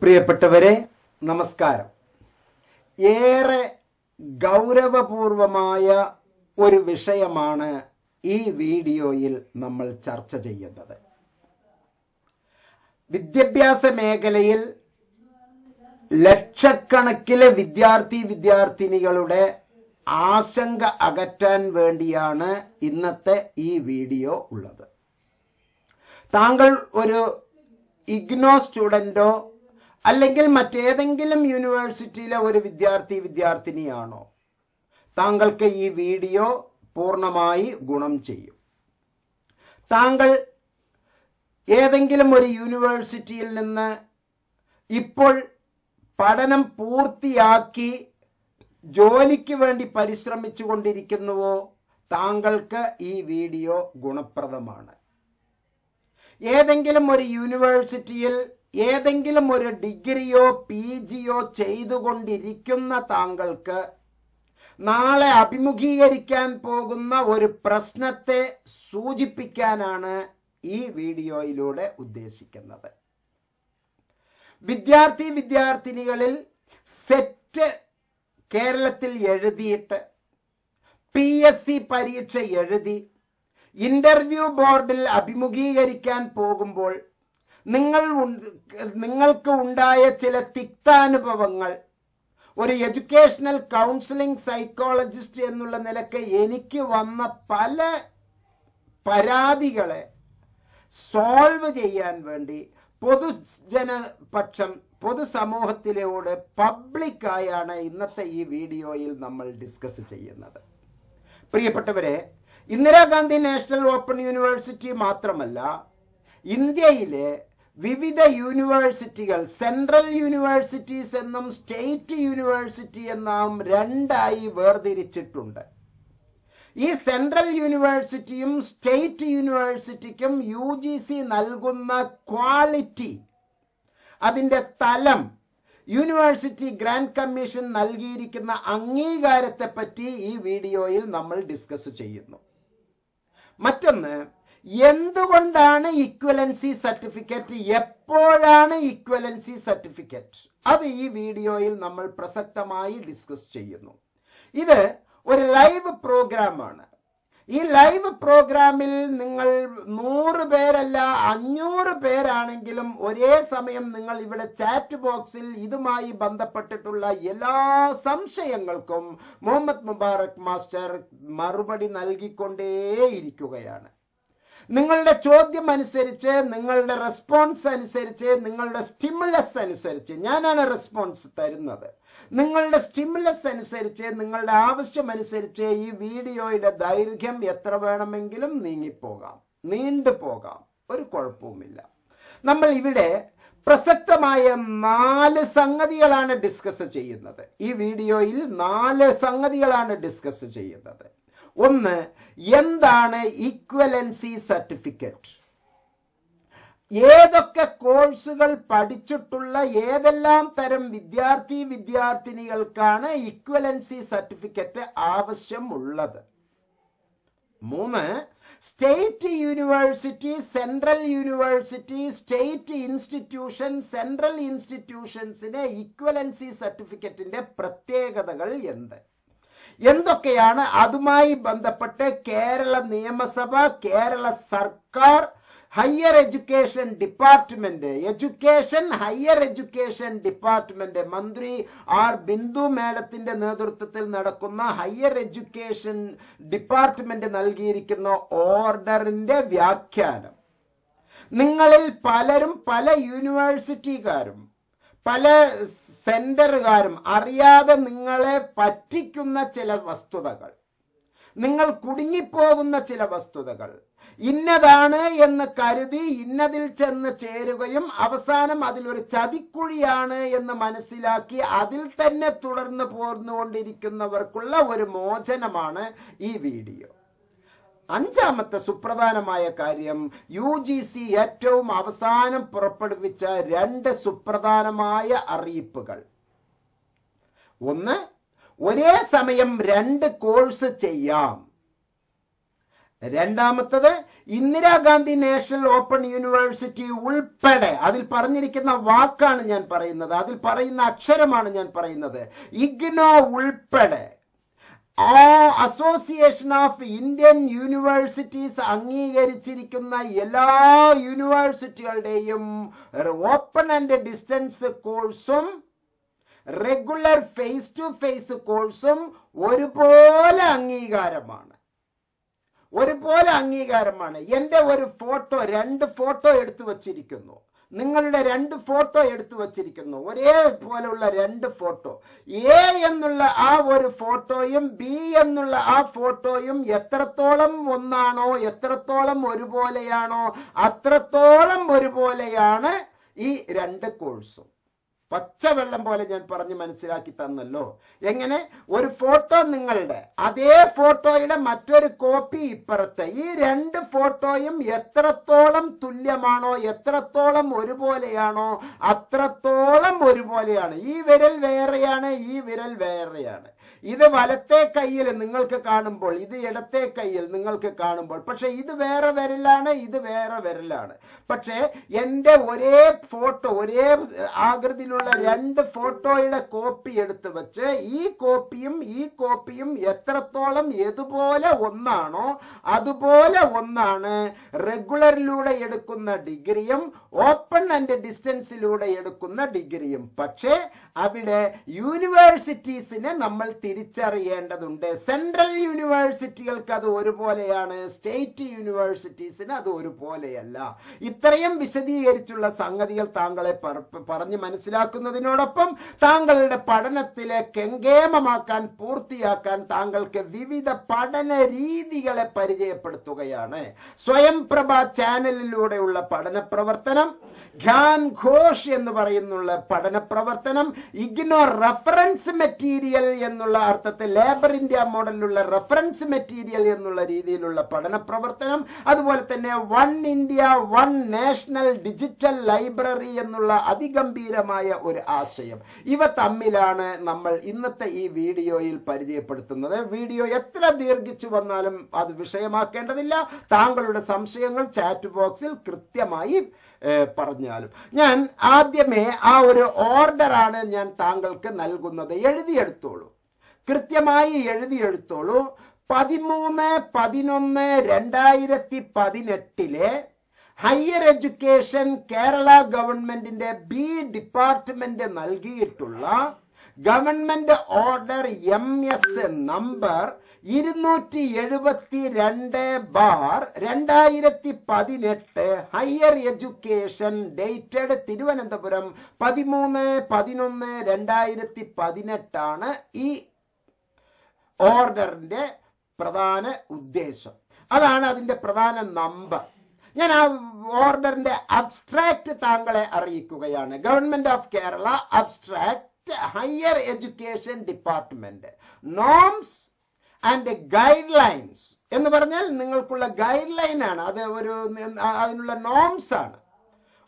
പ്രിയപ്പെട്ടവരെ നമസ്കാരം. ഏറെ ഗൗരവപൂർവമായ ഒരു വിഷയമാണ് ഈ വീഡിയോയിൽ നമ്മൾ ചർച്ച ചെയ്യുന്നത്. വിദ്യാഭ്യാസ മേഖലയിൽ ലക്ഷക്കണക്കിലെ വിദ്യാർത്ഥിനികളുടെ ആശങ്ക അകറ്റാൻ വേണ്ടിയാണ് ഇന്നത്തെ ഈ വീഡിയോ ഉള്ളത്. താങ്കൾ ഒരു ഇഗ്നോ സ്റ്റുഡന്റോ അല്ലെങ്കിൽ മറ്റേതെങ്കിലും യൂണിവേഴ്സിറ്റിയിലെ ഒരു വിദ്യാർത്ഥിനിയാണോ, താങ്കൾക്ക് ഈ വീഡിയോ പൂർണ്ണമായി ഗുണം ചെയ്യും. താങ്കൾ ഏതെങ്കിലും ഒരു യൂണിവേഴ്സിറ്റിയിൽ നിന്ന് ഇപ്പോൾ പഠനം പൂർത്തിയാക്കി ജോലിക്ക് വേണ്ടി പരിശ്രമിച്ചു കൊണ്ടിരിക്കുന്നുവോ, താങ്കൾക്ക് ഈ വീഡിയോ ഗുണപ്രദമാണ്. ഏതെങ്കിലും ഒരു യൂണിവേഴ്സിറ്റിയിൽ ഏതെങ്കിലും ഒരു ഡിഗ്രിയോ PGയോ ചെയ്തുകൊണ്ടിരിക്കുന്ന താങ്കൾക്ക് നാളെ അഭിമുഖീകരിക്കാൻ പോകുന്ന ഒരു പ്രശ്നത്തെ സൂചിപ്പിക്കാനാണ് ഈ വീഡിയോയിലൂടെ ഉദ്ദേശിക്കുന്നത്. വിദ്യാർത്ഥിനികളിൽ സെറ്റ് കേരളത്തിൽ എഴുതിയിട്ട് PSC പരീക്ഷ എഴുതി ഇന്റർവ്യൂ ബോർഡിൽ അഭിമുഖീകരിക്കാൻ പോകുമ്പോൾ നിങ്ങൾക്ക് ഉണ്ടായ ചില തിക്താനുഭവങ്ങൾ ഒരു എഡ്യൂക്കേഷണൽ കൗൺസിലിംഗ് സൈക്കോളജിസ്റ്റ് എന്നുള്ള നിലയ്ക്ക് എനിക്ക് വന്ന പല പരാതികളെ സോൾവ് ചെയ്യാൻ വേണ്ടി പൊതുസമൂഹത്തിലോട് പബ്ലിക്കായാണ് ഇന്നത്തെ ഈ വീഡിയോയിൽ നമ്മൾ ഡിസ്കസ് ചെയ്യുന്നത്. പ്രിയപ്പെട്ടവരെ, ഇന്ദിരാഗാന്ധി നാഷണൽ ഓപ്പൺ യൂണിവേഴ്സിറ്റി മാത്രമല്ല, ഇന്ത്യയിലെ വിവിധ യൂണിവേഴ്സിറ്റികൾ, സെൻട്രൽ യൂണിവേഴ്സിറ്റീസ് എന്നും സ്റ്റേറ്റ് യൂണിവേഴ്സിറ്റി എന്നും രണ്ടായി വേർതിരിച്ചിട്ടുണ്ട്. ഈ സെൻട്രൽ യൂണിവേഴ്സിറ്റിയും സ്റ്റേറ്റ് യൂണിവേഴ്സിറ്റിക്കും UGC നൽകുന്ന ക്വാളിറ്റി, അതിൻ്റെ തലം, യൂണിവേഴ്സിറ്റി ഗ്രാൻഡ് കമ്മീഷൻ നൽകിയിരിക്കുന്ന അംഗീകാരത്തെ പറ്റി ഈ വീഡിയോയിൽ നമ്മൾ ഡിസ്കസ് ചെയ്യുന്നു. മറ്റൊന്ന്, എന്തുകൊണ്ടാണ് ഇക്വലൻസി സർട്ടിഫിക്കറ്റ്, എപ്പോഴാണ് ഇക്വലൻസി സർട്ടിഫിക്കറ്റ്, അത് ഈ വീഡിയോയിൽ നമ്മൾ പ്രസക്തമായി ഡിസ്കസ് ചെയ്യുന്നു. ഇത് ഒരു ലൈവ് പ്രോഗ്രാമാണ്. ഈ ലൈവ് പ്രോഗ്രാമിൽ നിങ്ങൾ 100 പേരല്ല 500 പേരാണെങ്കിലും ഒരേ സമയം നിങ്ങൾ ഇവിടെ ചാറ്റ് ബോക്സിൽ ഇതുമായി ബന്ധപ്പെട്ടിട്ടുള്ള എല്ലാ സംശയങ്ങൾക്കും മുഹമ്മദ് മുബാറക് മാസ്റ്റർ മറുപടി നൽകിക്കൊണ്ടേയിരിക്കുകയാണ്. നിങ്ങളുടെ ചോദ്യം അനുസരിച്ച്, നിങ്ങളുടെ റെസ്പോൺസ് അനുസരിച്ച്, നിങ്ങളുടെ സ്റ്റിമുലസ് അനുസരിച്ച് ഞാനാണ് റെസ്പോൺസ് തരുന്നത്. നിങ്ങളുടെ സ്റ്റിമുലസ് അനുസരിച്ച്, നിങ്ങളുടെ ആവശ്യമനുസരിച്ച് ഈ വീഡിയോയുടെ ദൈർഘ്യം എത്ര വേണമെങ്കിലും നീണ്ടുപോകാം, ഒരു കുഴപ്പവുമില്ല. നമ്മൾ ഇവിടെ പ്രസക്തമായ 4 സംഗതികളാണ് ഡിസ്കസ് ചെയ്യുന്നത്. ഈ വീഡിയോയിൽ 4 സംഗതികളാണ് ഡിസ്കസ് ചെയ്യുന്നത്. ഒന്ന്, എന്താണ് ഇക്വലൻസി സർട്ടിഫിക്കറ്റ്? ഏതൊക്കെ കോഴ്സുകൾ പഠിച്ചിട്ടുള്ള ഏതെല്ലാം തരം വിദ്യാർത്ഥിനികൾക്കാണ് ഇക്വലൻസി സർട്ടിഫിക്കറ്റ് ആവശ്യമുള്ളത്? 3, state university, central university, state institution, central ഇൻസ്റ്റിറ്റ്യൂഷൻസിന് ഇക്വലൻസി സർട്ടിഫിക്കറ്റിന്റെ പ്രത്യേകതകൾ എന്തൊക്കെയാണ്? അതുമായി ബന്ധപ്പെട്ട് കേരള നിയമസഭ, കേരള സർക്കാർ, ഹയർ എഡ്യൂക്കേഷൻ ഡിപ്പാർട്ട്മെന്റ് മന്ത്രി ബിന്ദു മാഡത്തിന്റെ നേതൃത്വത്തിൽ നടക്കുന്ന ഹയർ എഡ്യൂക്കേഷൻ ഡിപ്പാർട്ട്മെന്റ് നൽകിയിരിക്കുന്ന ഓർഡറിന്റെ വ്യാഖ്യാനം. നിങ്ങളിൽ പലരും, പല യൂണിവേഴ്സിറ്റിക്കാരും, പല സെന്ററുകാരും അറിയാതെ നിങ്ങളെ പറ്റിക്കുന്ന ചില വസ്തുതകൾ, നിങ്ങൾ കുടുങ്ങിപ്പോകുന്ന ചില വസ്തുതകൾ, ഇന്നതാണ് എന്ന് കരുതി ഇന്നതിൽ ചെന്ന് ചേരുകയും അവസാനം അതിലൊരു ചതിക്കുഴിയാണ് എന്ന് മനസ്സിലാക്കി അതിൽ തന്നെ തുടർന്ന് പോർന്നുകൊണ്ടിരിക്കുന്നവർക്കുള്ള ഒരു മോചനമാണ് ഈ വീഡിയോ. 5ാമത്തെ സുപ്രധാനമായ കാര്യം, UGC ഏറ്റവും അവസാനം പുറപ്പെടുവിച്ച 2 സുപ്രധാനമായ അറിയിപ്പുകൾ. ഒന്ന്, ഒരേ സമയം 2 കോഴ്സ് ചെയ്യാം. രണ്ടാമത്തത് ഇന്ദിരാഗാന്ധി നാഷണൽ ഓപ്പൺ യൂണിവേഴ്സിറ്റി ഉൾപ്പെടെ, അതിൽ പറഞ്ഞിരിക്കുന്ന വാക്കാണ് ഞാൻ പറയുന്നത്, അതിൽ പറയുന്ന അക്ഷരമാണ് ഞാൻ പറയുന്നത്, ഇഗ്നോ ഉൾപ്പെടെ അസോസിയേഷൻ ഓഫ് ഇന്ത്യൻ യൂണിവേഴ്സിറ്റീസ് അംഗീകരിച്ചിരിക്കുന്ന എല്ലാ യൂണിവേഴ്സിറ്റികളുടെയും ഓപ്പൺ ആൻഡ് ഡിസ്റ്റൻസ് കോഴ്സും റെഗുലർ ഫേസ് ടു ഫേസ് കോഴ്സും ഒരുപോലെ അംഗീകാരമാണ്. എൻ്റെ ഒരു ഫോട്ടോ, 2 ഫോട്ടോ എടുത്തു വച്ചിരിക്കുന്നു, നിങ്ങളുടെ 2 ഫോട്ടോ എടുത്തു വച്ചിരിക്കുന്നു, ഒരേപോലെയുള്ള 2 ഫോട്ടോ. എ എന്നുള്ള ആ ഒരു ഫോട്ടോയും ബി എന്നുള്ള ആ ഫോട്ടോയും എത്രത്തോളം ഒന്നാണോ, എത്രത്തോളം ഒരുപോലെയാണോ, അത്രത്തോളം ഒരുപോലെയാണ് ഈ 2 കോഴ്സും. പച്ചവെള്ളം പോലെ ഞാൻ പറഞ്ഞ് മനസ്സിലാക്കി തന്നല്ലോ. എങ്ങനെ? ഒരു ഫോട്ടോ നിങ്ങളുടെ, അതേ ഫോട്ടോയുടെ മറ്റൊരു കോപ്പി ഇപ്പുറത്ത്. ഈ 2 ഫോട്ടോയും എത്രത്തോളം തുല്യമാണോ, എത്രത്തോളം ഒരുപോലെയാണോ, അത്രത്തോളം ഒരുപോലെയാണ്. ഈ വിരൽ വേറെയാണ്, ഈ വിരൽ വേറെയാണ്. ഇത് വലത്തെ കയ്യിൽ നിങ്ങൾക്ക് കാണുമ്പോൾ, ഇത് ഇടത്തെ കയ്യിൽ നിങ്ങൾക്ക് കാണുമ്പോൾ, പക്ഷെ ഇത് വേറെ വിരലാണ്, ഇത് വേറെ വിരലാണ്. പക്ഷെ എൻ്റെ ഒരേ ഫോട്ടോ, ഒരേ ആകൃതിയിലുള്ള 2 ഫോട്ടോയുടെ കോപ്പി എടുത്തു വെച്ച് ഈ കോപ്പിയും എത്രത്തോളം ഏതുപോലെ ഒന്നാണോ അതുപോലെ ഒന്നാണ് റെഗുലറിലൂടെ എടുക്കുന്ന ഡിഗ്രിയും ഓപ്പൺ ആൻഡ് ഡിസ്റ്റൻസിലൂടെ എടുക്കുന്ന ഡിഗ്രിയും. പക്ഷേ അവിടെ യൂണിവേഴ്സിറ്റീസിനെ നമ്മൾ തിരിച്ചറിയേണ്ടതുണ്ട്. സെൻട്രൽ യൂണിവേഴ്സിറ്റികൾക്ക് അത് ഒരുപോലെയാണ്, സ്റ്റേറ്റ് യൂണിവേഴ്സിറ്റീസിന് അത് ഒരുപോലെയല്ല. ഇത്രയും വിശദീകരിച്ചുള്ള സംഗതികൾ താങ്കളെ പറഞ്ഞ് മനസ്സിലാക്കുന്നതിനോടൊപ്പം താങ്കളുടെ പഠനത്തിലെ കെങ്കേമമാക്കാൻ, പൂർത്തിയാക്കാൻ താങ്കൾക്ക് വിവിധ പഠന രീതികളെ പരിചയപ്പെടുത്തുകയാണ്. സ്വയംപ്രഭ ചാനലിലൂടെയുള്ള പഠന പ്രവർത്തനം, ഗ്യാൻ ഘോഷ് എന്ന് പറയുന്നുള്ള പഠന പ്രവർത്തനം, ഇഗ്നോ റഫറൻസ് മെറ്റീരിയൽ എന്നുള്ള അർത്ഥത്തിൽ ലേബർ ഇന്ത്യ മോഡലിലുള്ള റഫറൻസ് മെറ്റീരിയൽ എന്നുള്ള രീതിയിലുള്ള പഠന പ്രവർത്തനം, അതുപോലെ തന്നെ one India one national digital library എന്നുള്ള അതിഗംഭീരമായ ഒരു ആശയം. ഇവ തമ്മിലാണ് നമ്മൾ ഇന്നത്തെ ഈ വീഡിയോയിൽ പരിചയപ്പെടുത്തുന്നത്. വീഡിയോ എത്ര ദീർഘിച്ചു വന്നാലും അത് വിഷയമാക്കേണ്ടതില്ല. താങ്കളുടെ സംശയങ്ങൾ ചാറ്റ് ബോക്സിൽ കൃത്യമായി പറഞ്ഞാലും. ഞാൻ ആദ്യമേ ആ ഒരു ഓർഡറാണ് ഞാൻ താങ്കൾക്ക് നൽകുന്നത്. എഴുതിയെടുത്തോളൂ, കൃത്യമായി എഴുതിയെടുത്തോളൂ. 13/11/2018 ഹയർ എഡ്യൂക്കേഷൻ കേരള ഗവൺമെന്റിന്റെ ബി ഡിപ്പാർട്ട്മെന്റ് നൽകിയിട്ടുള്ള government order MS number 272/2018 higher education dated Thiruvananthapuram 13/11/2018 ആണ് ഈ ഓർഡറിന്റെ പ്രധാന ഉദ്ദേശം. അതാണ് അതിന്റെ പ്രധാന നമ്പർ. ഞാൻ ആ ഓർഡറിന്റെ അബ്സ്ട്രാക്ട് താങ്കളെ അറിയിക്കുകയാണ്. Government of Kerala abstract higher education department norms and guide lines എന്ന് പറഞ്ഞാൽ നിങ്ങൾക്കുള്ള ഗൈഡ് ലൈൻ ആണ്, അത് ഒരു അതിനുള്ള നോംസ് ആണ്.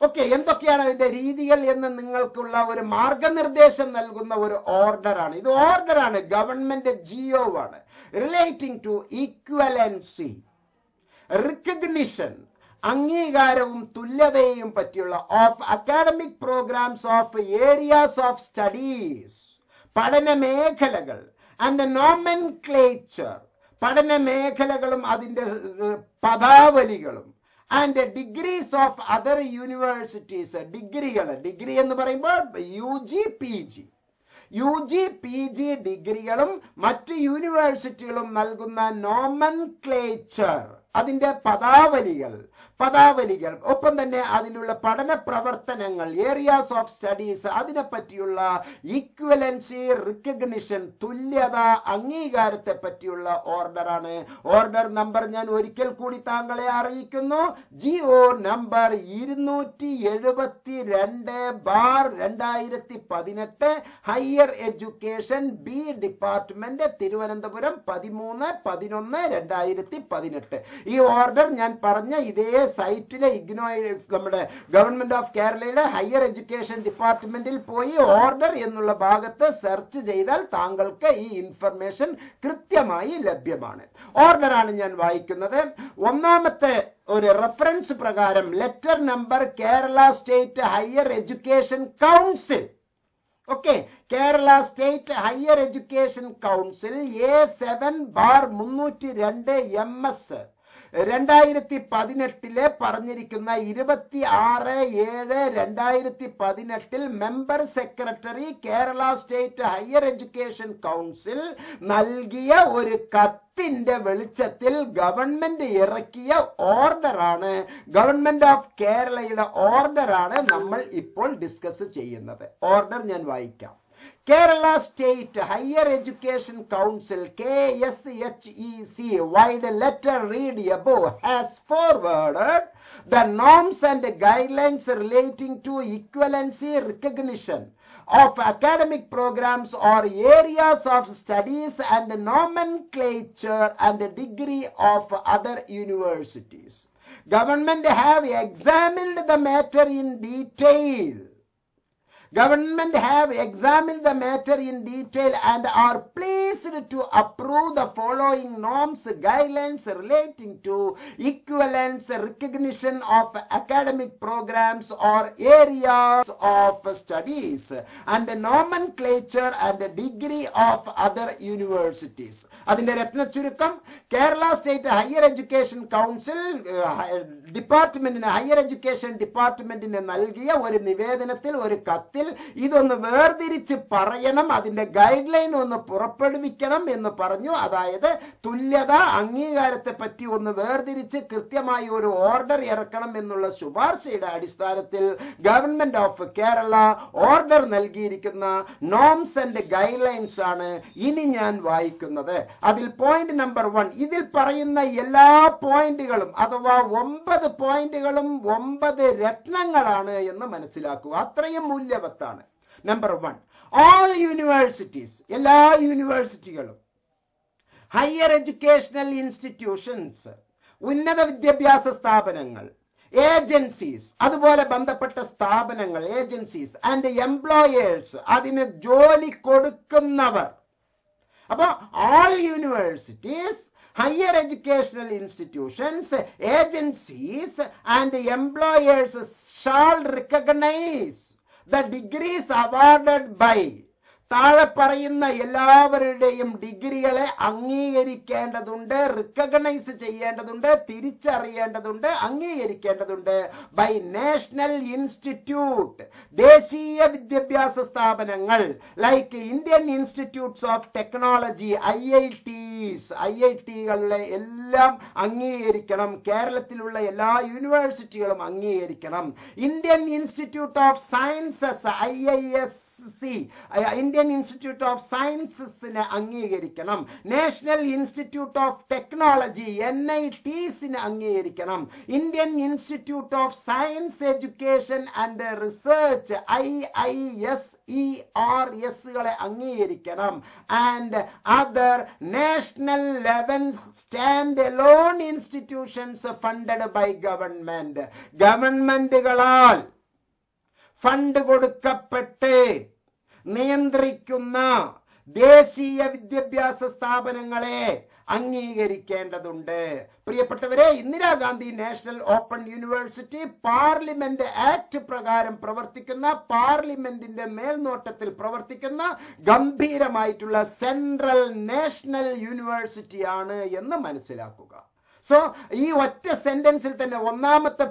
ഓക്കെ, എന്തൊക്കെയാണ് അതിന്റെ രീതികൾ എന്ന് നിങ്ങൾക്കുള്ള ഒരു മാർഗനിർദ്ദേശം നൽകുന്ന ഒരു ഓർഡറാണ്. ഇത് ഓർഡറാണ്, ഗവൺമെന്റ് GO ആണ്. റിലേറ്റിംഗ് ടു ഈക്വലൻസി, റിക്കഗ്നിഷൻ, അംഗീകാരവും തുല്യതയും പറ്റിയുള്ള of academic programmes of areas of studies, പഠന മേഖലകൾ, ആൻഡ് നോമൻക്ലേച്ചർ, പഠന മേഖലകളും അതിൻ്റെ പദാവലികളും, and degrees of other universities, ഡിഗ്രികൾ, ഡിഗ്രി എന്ന് പറയുമ്പോൾ UG PG ഡിഗ്രികളും മറ്റ് യൂണിവേഴ്സിറ്റികളും നൽകുന്ന നോമൻക്ലേച്ചർ, അതിൻ്റെ പദാവലികൾ, ഒപ്പം തന്നെ അതിലുള്ള പഠന പ്രവർത്തനങ്ങൾ, ഏരിയാസ് ഓഫ് സ്റ്റഡീസ്, അതിനെ പറ്റിയുള്ള ഈക്വലൻസി, റിക്കഗ്നിഷൻ, തുല്യത, അംഗീകാരത്തെ പറ്റിയുള്ള ഓർഡറാണ്. ഓർഡർ നമ്പർ ഞാൻ ഒരിക്കൽ കൂടി താങ്കളെ അറിയിക്കുന്നു. GO number 272/2018 higher education B department Thiruvananthapuram 13/11/2018. ഈ ഓർഡർ ഞാൻ പറഞ്ഞ ഇതേ സൈറ്റിലെ നമ്മുടെ ഗവൺമെന്റ് ഓഫ് കേരളയുടെ ഹയർ എഡ്യൂക്കേഷൻ ഡിപ്പാർട്ട്മെന്റിൽ പോയി ഓർഡർ എന്നുള്ള ഭാഗത്ത് സെർച്ച് ചെയ്താൽ താങ്കൾക്ക് ഈ ഇൻഫർമേഷൻ കൃത്യമായി ലഭ്യമാണ്. ഓർഡറാണ് ഞാൻ വായിക്കുന്നത്. ഒന്നാമത്തെ ഒരു റെഫറൻസ് പ്രകാരം letter number Kerala state higher education council, okay, Kerala state higher education council A7/302 MS 2018 പറഞ്ഞിരിക്കുന്ന 26/7/2018 member secretary Kerala state higher education council നൽകിയ ഒരു കത്തിന്റെ വെളിച്ചത്തിൽ ഗവൺമെന്റ് ഇറക്കിയ ഓർഡറാണ്, ഗവൺമെന്റ് ഓഫ് കേരളയുടെ ഓർഡറാണ് നമ്മൾ ഇപ്പോൾ ഡിസ്കസ് ചെയ്യുന്നത്. ഓർഡർ ഞാൻ വായിക്കാം. Kerala State Higher Education Council KSHEC wide letter read above has forwarded the norms and guidelines relating to equivalency recognition of academic programs or areas of studies and nomenclature and degree of other universities. Government have examined the matter in detail. Government have examined the matter in detail and are pleased to approve the following norms, guidelines relating to equivalence recognition of academic programs or areas of studies and nomenclature and degree of other universities. അതിന്റെ രത്നച്ചുരുക്കം, Kerala state higher education council ഡിപ്പാർട്ട്മെന്റിന്, higher education ഡിപ്പാർട്ട്മെന്റിന് നൽകിയ ഒരു നിവേദനത്തിൽ, ഒരു കത്തിൽ ഇതൊന്ന് വേർതിരിച്ച് പറയണം, അതിന്റെ ഗൈഡ് ലൈൻ ഒന്ന് പുറപ്പെടുവിക്കണം എന്ന് പറഞ്ഞു. അതായത് തുല്യത അംഗീകാരത്തെ പറ്റി ഒന്ന് വേർതിരിച്ച് കൃത്യമായി ഒരു ഓർഡർ ഇറക്കണം എന്നുള്ള ശുപാർശയുടെ അടിസ്ഥാനത്തിൽ ഗവൺമെന്റ് ഓഫ് കേരള ഓർഡർ നൽകിയിരിക്കുന്ന നോംസ് ആൻഡ് ഗൈഡ് ലൈൻസ് ആണ് ഇനി ഞാൻ വായിക്കുന്നത്. അതിൽ പോയിന്റ് നമ്പർ 1, ഇതിൽ പറയുന്ന എല്ലാ പോയിന്റുകളും അഥവാ 9 പോയിന്റുകളും 9 രത്നങ്ങളാണ് എന്ന് മനസ്സിലാക്കുക. അത്രയും മൂല്യവത്താണ്. നമ്പർ 1, all universities, എല്ലാ യൂണിവേഴ്സിറ്റികളും, ഹയർ എഡ്യൂക്കേഷണൽ ഇൻസ്റ്റിറ്റ്യൂഷൻസ്, ഉന്നത വിദ്യാഭ്യാസ സ്ഥാപനങ്ങൾ, ഏജൻസീസ്, അതുപോലെ ബന്ധപ്പെട്ട സ്ഥാപനങ്ങൾ, ഏജൻസീസ് ആൻഡ് എംപ്ലോയേഴ്സ്, അതിന് ജോലി കൊടുക്കുന്നവർ. അപ്പോൾ all universities, higher educational institutions, agencies and employers shall recognize the degrees awarded by, താഴെ പറയുന്ന എല്ലാവരുടെയും ഡിഗ്രികളെ അംഗീകരിക്കേണ്ടതുണ്ട്, റിക്കഗ്നൈസ് ചെയ്യേണ്ടതുണ്ട്, തിരിച്ചറിയേണ്ടതുണ്ട്, അംഗീകരിക്കേണ്ടതുണ്ട് ബൈ നാഷണൽ ഇൻസ്റ്റിറ്റ്യൂട്ട്, ദേശീയ വിദ്യാഭ്യാസ സ്ഥാപനങ്ങൾ, like Indian institutes of technology, IITs, IIT-കളെ എല്ലാം അംഗീകരിക്കണം. കേരളത്തിലുള്ള എല്ലാ യൂണിവേഴ്സിറ്റികളും അംഗീകരിക്കണം. Indian institute of sciences, IISc, Indian institute of സയൻസസിനെ അംഗീകരിക്കണം. നാഷണൽ ഇൻസ്റ്റിറ്റ്യൂട്ട് ഓഫ് ടെക്നോളജി, NITസിനെ അംഗീകരിക്കണം. Indian institute of science education and research, IISERSകളെ അംഗീകരിക്കണം. And other national level stand alone institutions funded by government, ഗവൺമെന്റുകളാൽ ഫണ്ട് കൊടുക്കപ്പെട്ട് നിയന്ത്രിക്കുന്ന ദേശീയ വിദ്യാഭ്യാസ സ്ഥാപനങ്ങളെ അംഗീകരിക്കേണ്ടതുണ്ട്. പ്രിയപ്പെട്ടവരെ, Indira Gandhi national open university parliament act പ്രകാരം പ്രവർത്തിക്കുന്ന, പാർലമെന്റിന്റെ മേൽനോട്ടത്തിൽ പ്രവർത്തിക്കുന്ന ഗംഭീരമായിട്ടുള്ള സെൻട്രൽ നാഷണൽ യൂണിവേഴ്സിറ്റിയാണ് എന്ന് മനസ്സിലാക്കുക. സോ ഈ ഒറ്റ സെന്റൻസിൽ തന്നെ ഒന്നാമത്തെ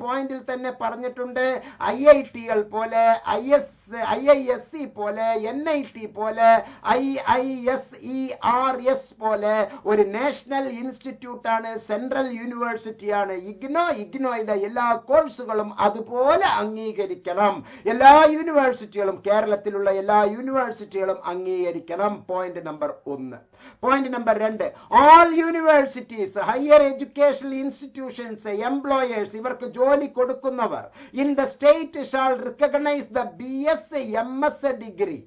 പോയിന്റിൽ തന്നെ പറഞ്ഞിട്ടുണ്ട്, IIT-കൾ പോലെ, IISc പോലെ, NIT പോലെ, IISERS പോലെ ഒരു നാഷണൽ ഇൻസ്റ്റിറ്റ്യൂട്ടാണ്, സെൻട്രൽ യൂണിവേഴ്സിറ്റിയാണ് ഇഗ്നോ. ഇഗ്നോയുടെ എല്ലാ കോഴ്സുകളും അതുപോലെ അംഗീകരിക്കണം. എല്ലാ യൂണിവേഴ്സിറ്റികളും, കേരളത്തിലുള്ള എല്ലാ യൂണിവേഴ്സിറ്റികളും അംഗീകരിക്കണം. Point number 1. Point number 2, all universities, higher educational institutions, employers, ഇവർക്ക് ജോലി കൊടുക്കുന്നവർ, in the state shall recognize the BS, MS degree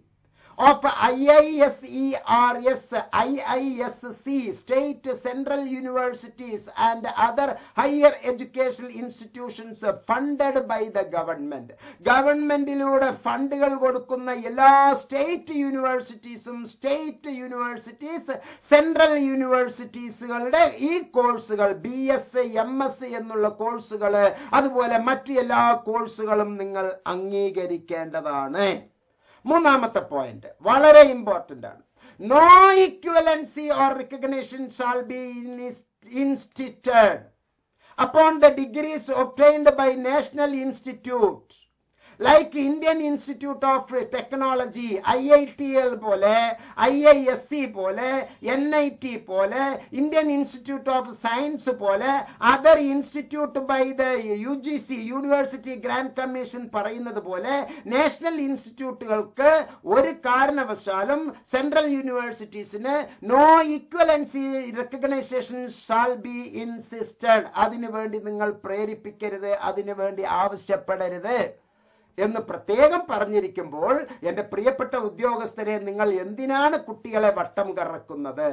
of IISERS, IISC, state central universities and other higher educational institutions funded by the government. ഗവൺമെന്റിലൂടെ ഫണ്ടുകൾ കൊടുക്കുന്ന എല്ലാ state യൂണിവേഴ്സിറ്റീസും state universities central യൂണിവേഴ്സിറ്റീസുകളുടെ ഈ കോഴ്സുകൾ BS MS എന്നുള്ള കോഴ്സുകൾ അതുപോലെ മറ്റു എല്ലാ കോഴ്സുകളും നിങ്ങൾ അംഗീകരിക്കേണ്ടതാണ്. മൂന്നാമത്തെ പോയിന്റ് വളരെ ഇമ്പോർട്ടന്റ് ആണ്. No equivalency or recognition shall be instituted upon the degrees obtained by national institute like Indian Institute of Technology, IITL പോലെ, IISc പോലെ, NIT പോലെ, Indian Institute of Science പോലെ, other institute by the UGC, University Grand Commission പറയുന്നത് പോലെ national ഇൻസ്റ്റിറ്റ്യൂട്ടുകൾക്ക് ഒരു കാരണവശാലും central യൂണിവേഴ്സിറ്റീസിന് no equivalency recognisation shall be insisted. അതിനു വേണ്ടി നിങ്ങൾ പ്രേരിപ്പിക്കരുത്, അതിനു വേണ്ടി ആവശ്യപ്പെടരുത് എന്ന് പ്രത്യേകം പറഞ്ഞിരിക്കുമ്പോൾ എൻ്റെ പ്രിയപ്പെട്ട ഉദ്യോഗസ്ഥരെ, നിങ്ങൾ എന്തിനാണ് കുട്ടികളെ വട്ടം കറക്കുന്നത്?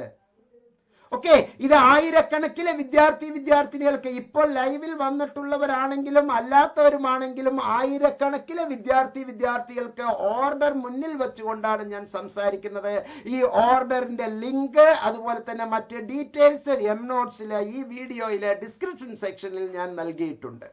ഓക്കെ, ഇത് ആയിരക്കണക്കിന് വിദ്യാർത്ഥിനികൾക്ക് ഇപ്പോൾ ലൈവിൽ വന്നിട്ടുള്ളവരാണെങ്കിലും അല്ലാത്തവരുമാണെങ്കിലും ആയിരക്കണക്കിന് വിദ്യാർത്ഥികൾക്ക് ഓർഡർ മുന്നിൽ വെച്ചുകൊണ്ടാണ് ഞാൻ സംസാരിക്കുന്നത്. ഈ ഓർഡറിന്റെ ലിങ്ക് അതുപോലെ തന്നെ മറ്റ് ഡീറ്റെയിൽസ് നോട്ട്സിലെ ഈ വീഡിയോയിലെ ഡിസ്ക്രിപ്ഷൻ സെക്ഷനിൽ ഞാൻ നൽകിയിട്ടുണ്ട്.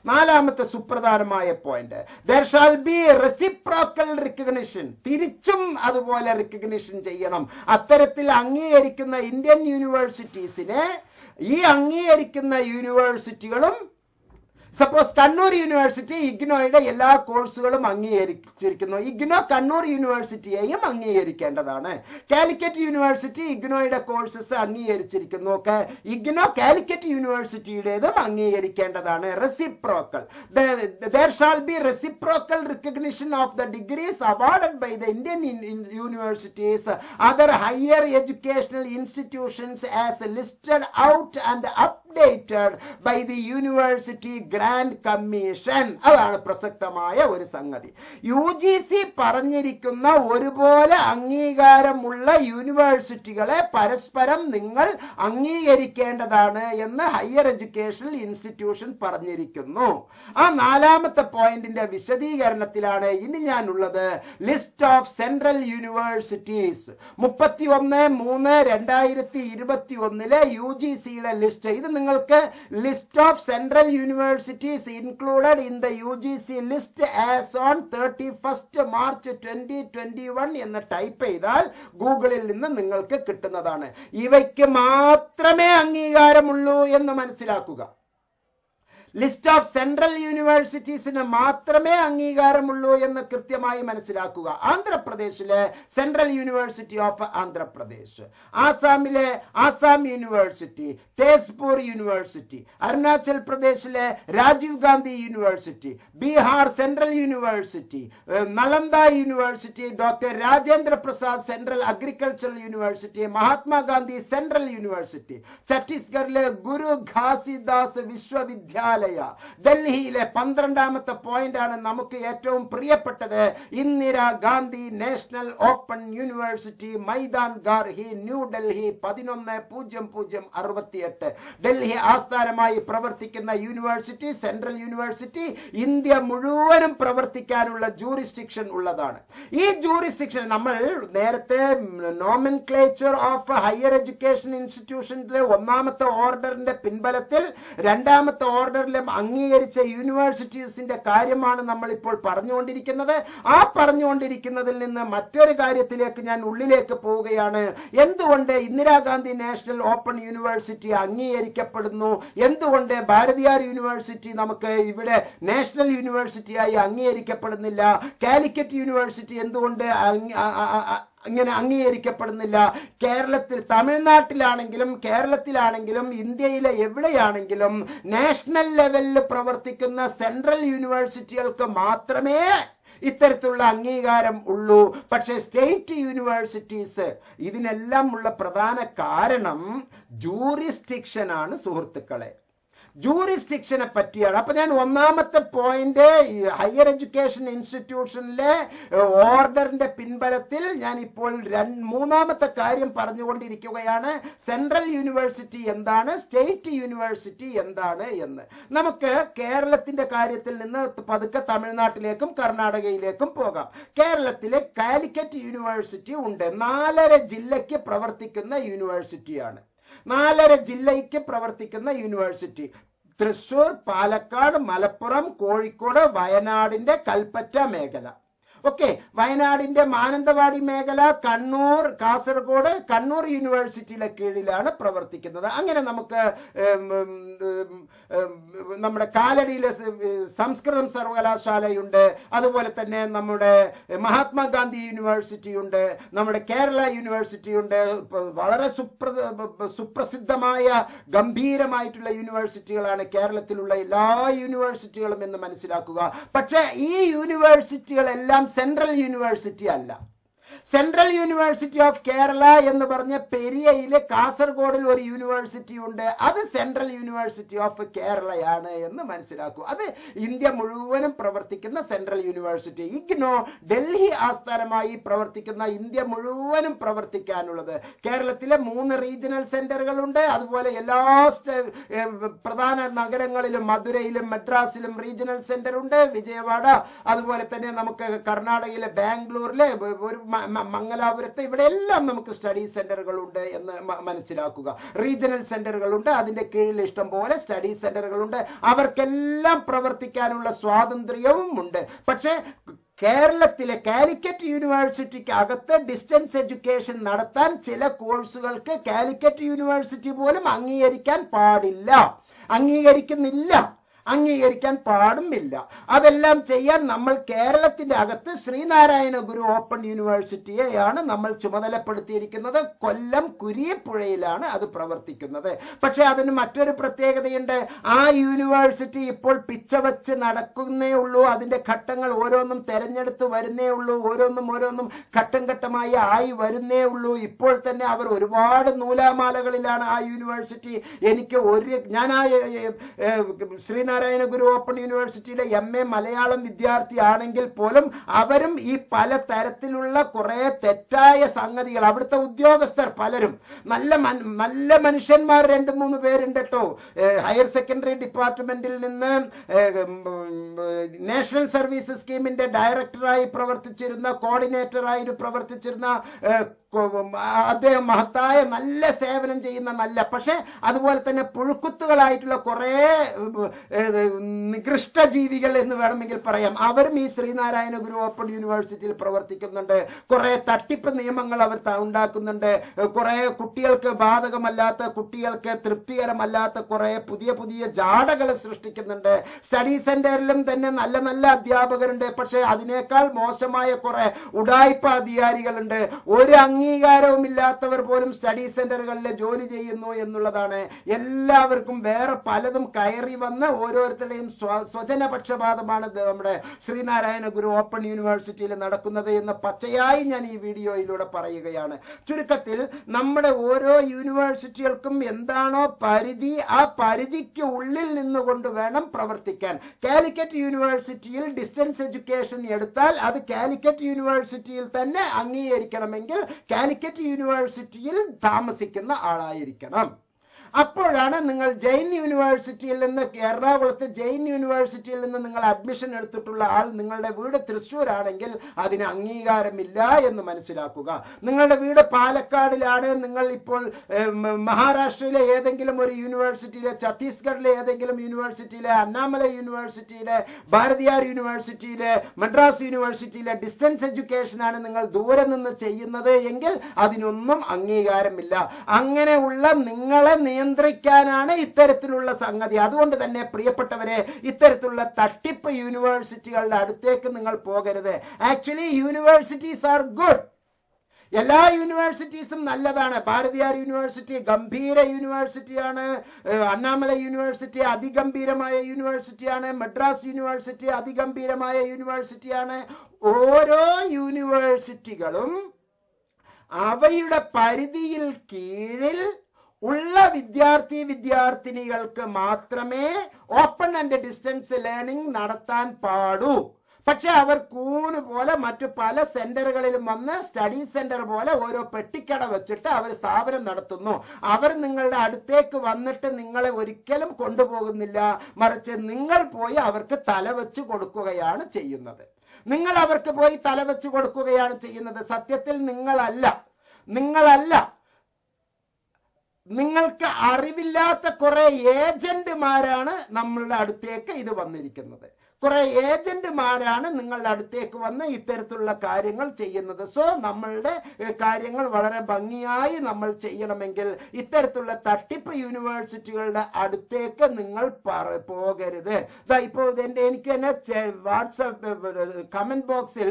നാലാമത്തെ സുപ്രധാനമായ point, there shall be reciprocal recognition. തിരിച്ചും അതുപോലെ റിക്കഗ്നിഷൻ ചെയ്യണം. അത്തരത്തിൽ അംഗീകരിക്കുന്ന ഇന്ത്യൻ യൂണിവേഴ്സിറ്റീസിനെ ഈ അംഗീകരിക്കുന്ന യൂണിവേഴ്സിറ്റികളും, സപ്പോസ് കണ്ണൂർ യൂണിവേഴ്സിറ്റി ഇഗ്നോയുടെ എല്ലാ കോഴ്സുകളും അംഗീകരിച്ചിരിക്കുന്നു, ഇഗ്നോ കണ്ണൂർ യൂണിവേഴ്സിറ്റിയെയും അംഗീകരിക്കേണ്ടതാണ്. കാലിക്കറ്റ് യൂണിവേഴ്സിറ്റി ഇഗ്നോയുടെ കോഴ്സസ് അംഗീകരിച്ചിരിക്കുന്നു, ഇഗ്നോ കാലിക്കറ്റ് യൂണിവേഴ്സിറ്റിയുടേതും അംഗീകരിക്കേണ്ടതാണ്. Reciprocal, there shall be reciprocal recognition of the degrees awarded by the Indian universities, other higher educational institutions as listed out and updated by the University Grand Commission. അതാണ് പ്രസക്തമായ ഒരു സംഗതി. UGC പറഞ്ഞിരിക്കുന്ന ഒരുപോലെ അംഗീകാരമുള്ള യൂണിവേഴ്സിറ്റികളെ പരസ്പരം നിങ്ങൾ അംഗീകരിക്കേണ്ടതാണ് എന്ന് ഹയർ എഡ്യൂക്കേഷണൽ ഇൻസ്റ്റിറ്റ്യൂഷൻ പറഞ്ഞിരിക്കുന്നു. ആ നാലാമത്തെ പോയിന്റിന്റെ വിശദീകരണത്തിലാണ് ഇനി ഞാനുള്ളത്. ലിസ്റ്റ് ഓഫ് സെൻട്രൽ യൂണിവേഴ്സിറ്റീസ് 31/3/2021 UGCയുടെ ലിസ്റ്റ്. ഇത് നിങ്ങൾക്ക് list of central universities included in the UGC list as on 31st March 2021 എന്ന് ടൈപ്പ് ചെയ്താൽ ഗൂഗിളിൽ നിന്ന് നിങ്ങൾക്ക് കിട്ടുന്നതാണ്. ഇവയ്ക്ക് മാത്രമേ അംഗീകാരമുള്ളൂ എന്ന് മനസ്സിലാക്കുക. ലിസ്റ്റ് ഓഫ് സെൻട്രൽ യൂണിവേഴ്സിറ്റീസിന് മാത്രമേ അംഗീകാരമുള്ളൂ എന്ന് കൃത്യമായി മനസ്സിലാക്കുക. ആന്ധ്രാപ്രദേശിലെ സെൻട്രൽ യൂണിവേഴ്സിറ്റി ഓഫ് ആന്ധ്രാപ്രദേശ്, ആസാമിലെ ആസാം യൂണിവേഴ്സിറ്റി, തേസ്പൂർ യൂണിവേഴ്സിറ്റി, അരുണാചൽ പ്രദേശിലെ Rajiv Gandhi university, Bihar central university, Nalanda university, doctor Rajendra Prasad central agricultural university, Mahatma Gandhi central university, ഛത്തീസ്ഗഡിലെ ഗുരു ഘാസിദാസ് വിശ്വവിദ്യാലയ, ഡൽഹിയിലെ 12ാമത്തെ പോയിന്റ് ആണ് നമുക്ക് ഏറ്റവും പ്രിയപ്പെട്ടത്, Indira Gandhi national open university, Maidan Garhi, New Delhi 11/00/68. Delhi ആസ്ഥാനമായി പ്രവർത്തിക്കുന്ന യൂണിവേഴ്സിറ്റി, സെൻട്രൽ യൂണിവേഴ്സിറ്റി ഇന്ത്യ മുഴുവനും പ്രവർത്തിക്കാനുള്ള ജൂറിസ്ഡിക്ഷൻ ഉള്ളതാണ്. ഈ ജൂറിസ്ഡിക്ഷൻ നമ്മൾ നേരത്തെ നോമൻക്ലേച്ചർ ഓഫ് ഹയർ എഡ്യൂക്കേഷൻ ഇൻസ്റ്റിറ്റ്യൂഷൻസിലെ 1ാമത്തെ ഓർഡറിന്റെ പിൻബലത്തിൽ 2ാമത്തെ ഓർഡറിൽ അംഗീകരിച്ച യൂണിവേഴ്സിറ്റീസിന്റെ കാര്യമാണ് നമ്മൾ ഇപ്പോൾ പറഞ്ഞുകൊണ്ടിരിക്കുന്നത്. ആ പറഞ്ഞുകൊണ്ടിരിക്കുന്നതിൽ നിന്ന് മറ്റൊരു കാര്യത്തിലേക്ക് ഞാൻ ഉള്ളിലേക്ക് പോവുകയാണ്. എന്തുകൊണ്ട് ഇന്ദിരാഗാന്ധി നാഷണൽ ഓപ്പൺ യൂണിവേഴ്സിറ്റി അംഗീകരിക്കപ്പെടുന്നു? എന്തുകൊണ്ട് ഭാരതിയാർ യൂണിവേഴ്സിറ്റി നമുക്ക് ഇവിടെ നാഷണൽ യൂണിവേഴ്സിറ്റിയായി അംഗീകരിക്കപ്പെടുന്നില്ല? കാലിക്കറ്റ് യൂണിവേഴ്സിറ്റി എന്തുകൊണ്ട് ഇങ്ങനെ അംഗീകരിക്കപ്പെടുന്നില്ല? കേരളത്തിൽ, തമിഴ്നാട്ടിലാണെങ്കിലും കേരളത്തിലാണെങ്കിലും ഇന്ത്യയിലെ എവിടെയാണെങ്കിലും നാഷണൽ ലെവലിൽ പ്രവർത്തിക്കുന്ന സെൻട്രൽ യൂണിവേഴ്സിറ്റികൾക്ക് മാത്രമേ ഇത്തരത്തിലുള്ള അംഗീകാരം ഉള്ളൂ. പക്ഷേ സ്റ്റേറ്റ് യൂണിവേഴ്സിറ്റീസ്, ഇതിനെല്ലാം ഉള്ള പ്രധാന കാരണം ജൂറിസ്ഡിക്ഷൻ ആണ് സുഹൃത്തുക്കളെ. ജൂറിസ്ഡിക്ഷനെ പറ്റിയാണ്. അപ്പൊ ഞാൻ ഒന്നാമത്തെ പോയിന്റ് ഹയർ എഡ്യൂക്കേഷൻ ഇൻസ്റ്റിറ്റ്യൂഷനിലെ ഓർഡറിന്റെ പിൻബലത്തിൽ ഞാൻ ഇപ്പോൾ മൂന്നാമത്തെ കാര്യം പറഞ്ഞുകൊണ്ടിരിക്കുകയാണ്. സെൻട്രൽ യൂണിവേഴ്സിറ്റി എന്താണ്, സ്റ്റേറ്റ് യൂണിവേഴ്സിറ്റി എന്താണ് എന്ന്. നമുക്ക് കേരളത്തിന്റെ കാര്യത്തിൽ നിന്ന് പതുക്കെ തമിഴ്നാട്ടിലേക്കും കർണാടകയിലേക്കും പോകാം. കേരളത്തിലെ കാലിക്കറ്റ് യൂണിവേഴ്സിറ്റി ഉണ്ട്. 4.5 ജില്ലയ്ക്ക് പ്രവർത്തിക്കുന്ന യൂണിവേഴ്സിറ്റിയാണ്. 4.5 ജില്ലയ്ക്ക് പ്രവർത്തിക്കുന്ന യൂണിവേഴ്സിറ്റി. തൃശൂർ, പാലക്കാട്, മലപ്പുറം, കോഴിക്കോട്, വയനാടിന്റെ കൽപ്പറ്റ മേഖല. ഓക്കെ, വയനാടിന്റെ മാനന്തവാടി മേഖല, കണ്ണൂർ, കാസർഗോഡ്, കണ്ണൂർ യൂണിവേഴ്സിറ്റിയുടെ കീഴിലാണ് പ്രവർത്തിക്കുന്നത്. അങ്ങനെ നമുക്ക് നമ്മുടെ കാലടിയിലെ സംസ്കൃതം സർവകലാശാലയുണ്ട്, അതുപോലെ തന്നെ നമ്മുടെ മഹാത്മാഗാന്ധി യൂണിവേഴ്സിറ്റി ഉണ്ട്, നമ്മുടെ കേരള യൂണിവേഴ്സിറ്റി ഉണ്ട്. വളരെ സുപ്രസിദ്ധമായ ഗംഭീരമായിട്ടുള്ള യൂണിവേഴ്സിറ്റികളാണ് കേരളത്തിലുള്ള എല്ലാ യൂണിവേഴ്സിറ്റികളും എന്ന് മനസ്സിലാക്കുക. പക്ഷേ ഈ യൂണിവേഴ്സിറ്റികളെല്ലാം സെൻട്രൽ യൂണിവേഴ്സിറ്റി അല്ല. സെൻട്രൽ യൂണിവേഴ്സിറ്റി ഓഫ് കേരള എന്ന് പറഞ്ഞ പെരിയയിലെ കാസർഗോഡിൽ ഒരു യൂണിവേഴ്സിറ്റി ഉണ്ട്. അത് സെൻട്രൽ യൂണിവേഴ്സിറ്റി ഓഫ് കേരളയാണ് എന്ന് മനസ്സിലാക്കൂ. അത് ഇന്ത്യ മുഴുവനും പ്രവർത്തിക്കുന്ന സെൻട്രൽ യൂണിവേഴ്സിറ്റി. ഇഗ്നോ ഡൽഹി ആസ്ഥാനമായി പ്രവർത്തിക്കുന്ന, ഇന്ത്യ മുഴുവനും പ്രവർത്തിക്കാനുള്ളത്. കേരളത്തിലെ 3 റീജിയണൽ സെന്ററുകളുണ്ട്. അതുപോലെ എല്ലാ പ്രധാന നഗരങ്ങളിലും, മധുരയിലും മദ്രാസിലും റീജിയണൽ സെന്റർ ഉണ്ട്. വിജയവാഡ, അതുപോലെ തന്നെ നമുക്ക് കർണാടകയിലെ ബാംഗ്ലൂരിലെ ഒരു മംഗലാപുരത്ത്, ഇവിടെ എല്ലാം നമുക്ക് സ്റ്റഡി സെന്ററുകളുണ്ട് എന്ന് മനസ്സിലാക്കുക. റീജിയണൽ സെന്ററുകളുണ്ട്, അതിന്റെ കീഴിൽ ഇഷ്ടം പോലെ സ്റ്റഡി സെന്ററുകളുണ്ട്. അവർക്കെല്ലാം പ്രവർത്തിക്കാനുള്ള സ്വാതന്ത്ര്യവും ഉണ്ട്. പക്ഷേ കേരളത്തിലെ കാലിക്കറ്റ് യൂണിവേഴ്സിറ്റിക്ക് അകത്ത് ഡിസ്റ്റൻസ് എഡ്യൂക്കേഷൻ നടത്താൻ ചില കോഴ്സുകൾക്ക് കാലിക്കറ്റ് യൂണിവേഴ്സിറ്റി പോലും അംഗീകരിക്കാൻ പാടില്ല, അംഗീകരിക്കാൻ പാടുമില്ല. അതെല്ലാം ചെയ്യാൻ നമ്മൾ കേരളത്തിന്റെ അകത്ത് ശ്രീനാരായണ ഗുരു ഓപ്പൺ യൂണിവേഴ്സിറ്റിയെയാണ് നമ്മൾ ചുമതലപ്പെടുത്തിയിരിക്കുന്നത്. കൊല്ലം കുരിയപ്പുഴയിലാണ് അത് പ്രവർത്തിക്കുന്നത്. പക്ഷെ അതിന് മറ്റൊരു പ്രത്യേകതയുണ്ട്. ആ യൂണിവേഴ്സിറ്റി ഇപ്പോൾ പിച്ചവച്ച് നടക്കുന്നേ ഉള്ളൂ. അതിന്റെ ഘട്ടങ്ങൾ ഓരോന്നും തെരഞ്ഞെടുത്ത് വരുന്നേ ഉള്ളൂ. ഓരോന്നും ഘട്ടം ഘട്ടമായി ആയി വരുന്നേ ഉള്ളൂ. ഇപ്പോൾ തന്നെ അവർ ഒരുപാട് നൂലാമാലകളിലാണ് ആ യൂണിവേഴ്സിറ്റി. ഞാൻ ആ ശ്രീനാരായണ ഗുരു ഓപ്പൺ യൂണിവേഴ്സിറ്റിയുടെ MA മലയാളം വിദ്യാർത്ഥി ആണെങ്കിൽ പോലും അവരും ഈ പല തരത്തിലുള്ള കുറെ തെറ്റായ സംഗതികൾ, അവിടുത്തെ ഉദ്യോഗസ്ഥർ പലരും നല്ല മനുഷ്യന്മാർ 2-3 പേരുണ്ട് കേട്ടോ. ഹയർ സെക്കൻഡറി ഡിപ്പാർട്ട്മെന്റിൽ നിന്ന് നാഷണൽ സർവീസ് സ്കീമിന്റെ ഡയറക്ടറായി പ്രവർത്തിച്ചിരുന്ന, കോർഡിനേറ്ററായി പ്രവർത്തിച്ചിരുന്ന അദ്ദേഹം മഹത്തായ നല്ല സേവനം ചെയ്യുന്ന പക്ഷെ അതുപോലെ തന്നെ പുഴുക്കുത്തുകളായിട്ടുള്ള കുറെ നികൃഷ്ട ജീവികൾ എന്ന് വേണമെങ്കിൽ പറയാം. അവരും ഈ ശ്രീനാരായണ ഗുരു ഓപ്പൺ യൂണിവേഴ്സിറ്റിയിൽ പ്രവർത്തിക്കുന്നുണ്ട്. കുറെ തട്ടിപ്പ് നിയമങ്ങൾ അവർ ഉണ്ടാക്കുന്നുണ്ട്. കുറെ കുട്ടികൾക്ക് ബാധകമല്ലാത്ത, കുട്ടികൾക്ക് തൃപ്തികരമല്ലാത്ത കുറെ പുതിയ ജാടകൾ സൃഷ്ടിക്കുന്നുണ്ട്. സ്റ്റഡി സെന്ററിലും തന്നെ നല്ല അധ്യാപകരുണ്ട്. പക്ഷെ അതിനേക്കാൾ മോശമായ കുറെ ഉഡായിപ്പ അധികാരികളുണ്ട്. ഒരു അംഗീകാരവും ഇല്ലാത്തവർ പോലും സ്റ്റഡി സെന്ററുകളിൽ ജോലി ചെയ്യുന്നു എന്നുള്ളതാണ്. എല്ലാവർക്കും വേറെ പലതും കയറി വന്ന് ഓരോരുത്തരുടെയും സ്വജനപക്ഷപാതമാണ് നമ്മുടെ ശ്രീനാരായണ ഗുരു ഓപ്പൺ യൂണിവേഴ്സിറ്റിയിൽ നടക്കുന്നത് എന്ന് പച്ചയായി ഞാൻ ഈ വീഡിയോയിലൂടെ പറയുകയാണ്. ചുരുക്കത്തിൽ നമ്മുടെ ഓരോ യൂണിവേഴ്സിറ്റികൾക്കും എന്താണോ പരിധി, ആ പരിധിക്ക് ഉള്ളിൽ നിന്നുകൊണ്ട് വേണം പ്രവർത്തിക്കാൻ. കാലിക്കറ്റ് യൂണിവേഴ്സിറ്റിയിൽ ഡിസ്റ്റൻസ് എഡ്യൂക്കേഷൻ എടുത്താൽ അത് കാലിക്കറ്റ് യൂണിവേഴ്സിറ്റിയിൽ തന്നെ അംഗീകരിക്കണമെങ്കിൽ കാലിക്കറ്റ് യൂണിവേഴ്സിറ്റിയിൽ താമസിക്കുന്ന ആളായിരിക്കണം. അപ്പോഴാണ് നിങ്ങൾ ജെയിൻ യൂണിവേഴ്സിറ്റിയിൽ നിന്ന്, എറണാകുളത്ത് ജെയിൻ യൂണിവേഴ്സിറ്റിയിൽ നിന്ന് നിങ്ങൾ അഡ്മിഷൻ എടുത്തിട്ടുള്ള ആൾ, നിങ്ങളുടെ വീട് തൃശ്ശൂർ ആണെങ്കിൽ അതിന് അംഗീകാരമില്ല എന്ന് മനസ്സിലാക്കുക. നിങ്ങളുടെ വീട് പാലക്കാടിലാണ്, നിങ്ങൾ ഇപ്പോൾ മഹാരാഷ്ട്രയിലെ ഏതെങ്കിലും ഒരു യൂണിവേഴ്സിറ്റിയിലെ, ഛത്തീസ്ഗഡിലെ ഏതെങ്കിലും യൂണിവേഴ്സിറ്റിയിലെ, അണ്ണാമല യൂണിവേഴ്സിറ്റിയിലെ, ഭാരതിയാർ യൂണിവേഴ്സിറ്റിയിലെ, മദ്രാസ് യൂണിവേഴ്സിറ്റിയിലെ ഡിസ്റ്റൻസ് എഡ്യൂക്കേഷനാണ് നിങ്ങൾ ദൂരെ നിന്ന് ചെയ്യുന്നത് എങ്കിൽ അതിനൊന്നും അംഗീകാരമില്ല. അങ്ങനെയുള്ള നിങ്ങളെ നിയന്ത്രിക്കാനാണ് ഇത്തരത്തിലുള്ള സംഗതി. അതുകൊണ്ട് തന്നെ പ്രിയപ്പെട്ടവരെ, ഇത്തരത്തിലുള്ള തട്ടിപ്പ് യൂണിവേഴ്സിറ്റികളുടെ അടുത്തേക്ക് നിങ്ങൾ പോകരുത്. Actually universities are good. എല്ലാ യൂണിവേഴ്സിറ്റീസും നല്ലതാണ്. ഭാരതിയാർ യൂണിവേഴ്സിറ്റി ഗംഭീര യൂണിവേഴ്സിറ്റിയാണ്. അണ്ണാമല യൂണിവേഴ്സിറ്റി അതിഗംഭീരമായ യൂണിവേഴ്സിറ്റിയാണ്. മദ്രാസ് യൂണിവേഴ്സിറ്റി അതിഗംഭീരമായ യൂണിവേഴ്സിറ്റിയാണ്. ഓരോ യൂണിവേഴ്സിറ്റികളും അവയുടെ പരിധിയിൽ കീഴിൽ ഉള്ള വിദ്യാർത്ഥിനികൾക്ക് മാത്രമേ ഓപ്പൺ ആൻഡ് ഡിസ്റ്റൻസ് ലേണിംഗ് നടത്താൻ പാടൂ. പക്ഷെ അവർ കൂന് പോലെ മറ്റു പല സെന്ററുകളിലും വന്ന് സ്റ്റഡി സെന്റർ പോലെ ഓരോ പെട്ടിക്കട വെച്ചിട്ട് അവർ സ്ഥാപനം നടത്തുന്നു. അവർ നിങ്ങളുടെ അടുത്തേക്ക് വന്നിട്ട് നിങ്ങളെ ഒരിക്കലും കൊണ്ടുപോകുന്നില്ല, മറിച്ച് നിങ്ങൾ പോയി അവർക്ക് തലവെച്ച് കൊടുക്കുകയാണ് ചെയ്യുന്നത്. നിങ്ങൾ അവർക്ക് പോയി തലവെച്ച് കൊടുക്കുകയാണ് ചെയ്യുന്നത്. സത്യത്തിൽ നിങ്ങളല്ല, നിങ്ങൾക്ക് അറിവില്ലാത്ത കുറെ ഏജന്റുമാരാണ് നമ്മളുടെ അടുത്തേക്ക് ഇത് വന്നിരിക്കുന്നത്. കുറെ ഏജന്റുമാരാണ് നിങ്ങളുടെ അടുത്തേക്ക് വന്ന് ഇത്തരത്തിലുള്ള കാര്യങ്ങൾ ചെയ്യുന്നത്. സോ നമ്മളുടെ കാര്യങ്ങൾ വളരെ ഭംഗിയായി നമ്മൾ ചെയ്യണമെങ്കിൽ ഇത്തരത്തിലുള്ള തട്ടിപ്പ് യൂണിവേഴ്സിറ്റികളുടെ അടുത്തേക്ക് നിങ്ങൾ പോകരുത്. ഇപ്പോൾ എനിക്ക് തന്നെ വാട്സാപ്പ് കമന്റ് ബോക്സിൽ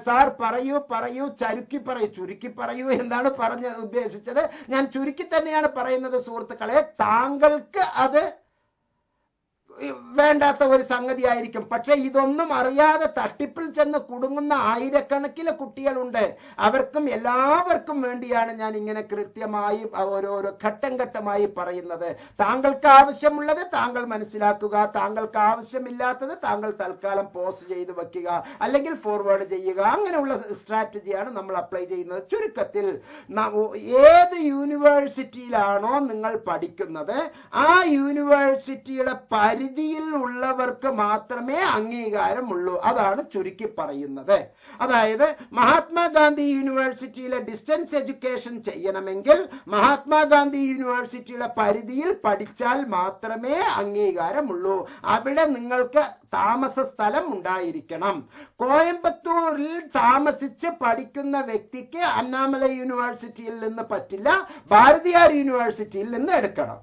സാർ പറയൂ ചുരുക്കി പറയൂ എന്നാണ് ഉദ്ദേശിച്ചത്. ഞാൻ ചുരുക്കി തന്നെയാണ് പറയുന്നത് സുഹൃത്തുക്കളെ. താങ്കൾക്ക് അത് വേണ്ടാത്ത ഒരു സംഗതി ആയിരിക്കും. പക്ഷെ ഇതൊന്നും അറിയാതെ തട്ടിപ്പിൽ ചെന്ന് കുടുങ്ങുന്ന ആയിരക്കണക്കിന് കുട്ടികളുണ്ട്. എല്ലാവർക്കും വേണ്ടിയാണ് ഞാൻ ഇങ്ങനെ കൃത്യമായി ഓരോരോ ഘട്ടം ഘട്ടമായി പറയുന്നത്. താങ്കൾക്ക് ആവശ്യമുള്ളത് താങ്കൾ മനസ്സിലാക്കുക, താങ്കൾക്ക് ആവശ്യമില്ലാത്തത് താങ്കൾ തൽക്കാലം പോസ്റ്റ് ചെയ്ത് വെക്കുക, അല്ലെങ്കിൽ ഫോർവേഡ് ചെയ്യുക. അങ്ങനെയുള്ള സ്ട്രാറ്റജിയാണ് നമ്മൾ അപ്ലൈ ചെയ്യുന്നത്. ചുരുക്കത്തിൽ ഏത് യൂണിവേഴ്സിറ്റിയിലാണോ നിങ്ങൾ പഠിക്കുന്നത് ആ യൂണിവേഴ്സിറ്റിയുടെ പരിധിയിൽ ഉള്ളവർക്ക് മാത്രമേ അംഗീകാരമുള്ളൂ. അതാണ് ചുരുക്കി പറയുന്നത്. അതായത് മഹാത്മാഗാന്ധി യൂണിവേഴ്സിറ്റിയിലെ ഡിസ്റ്റൻസ് എഡ്യൂക്കേഷൻ ചെയ്യണമെങ്കിൽ മഹാത്മാഗാന്ധി യൂണിവേഴ്സിറ്റിയുടെ പരിധിയിൽ പഠിച്ചാൽ മാത്രമേ അംഗീകാരമുള്ളൂ. അവിടെ നിങ്ങൾക്ക് താമസ സ്ഥലം ഉണ്ടായിരിക്കണം. കോയമ്പത്തൂരിൽ താമസിച്ച് പഠിക്കുന്ന വ്യക്തിക്ക് അണ്ണാമലൈ യൂണിവേഴ്സിറ്റിയിൽ നിന്ന് പറ്റില്ല, ഭാരതിയാർ യൂണിവേഴ്സിറ്റിയിൽ നിന്ന് എടുക്കണം.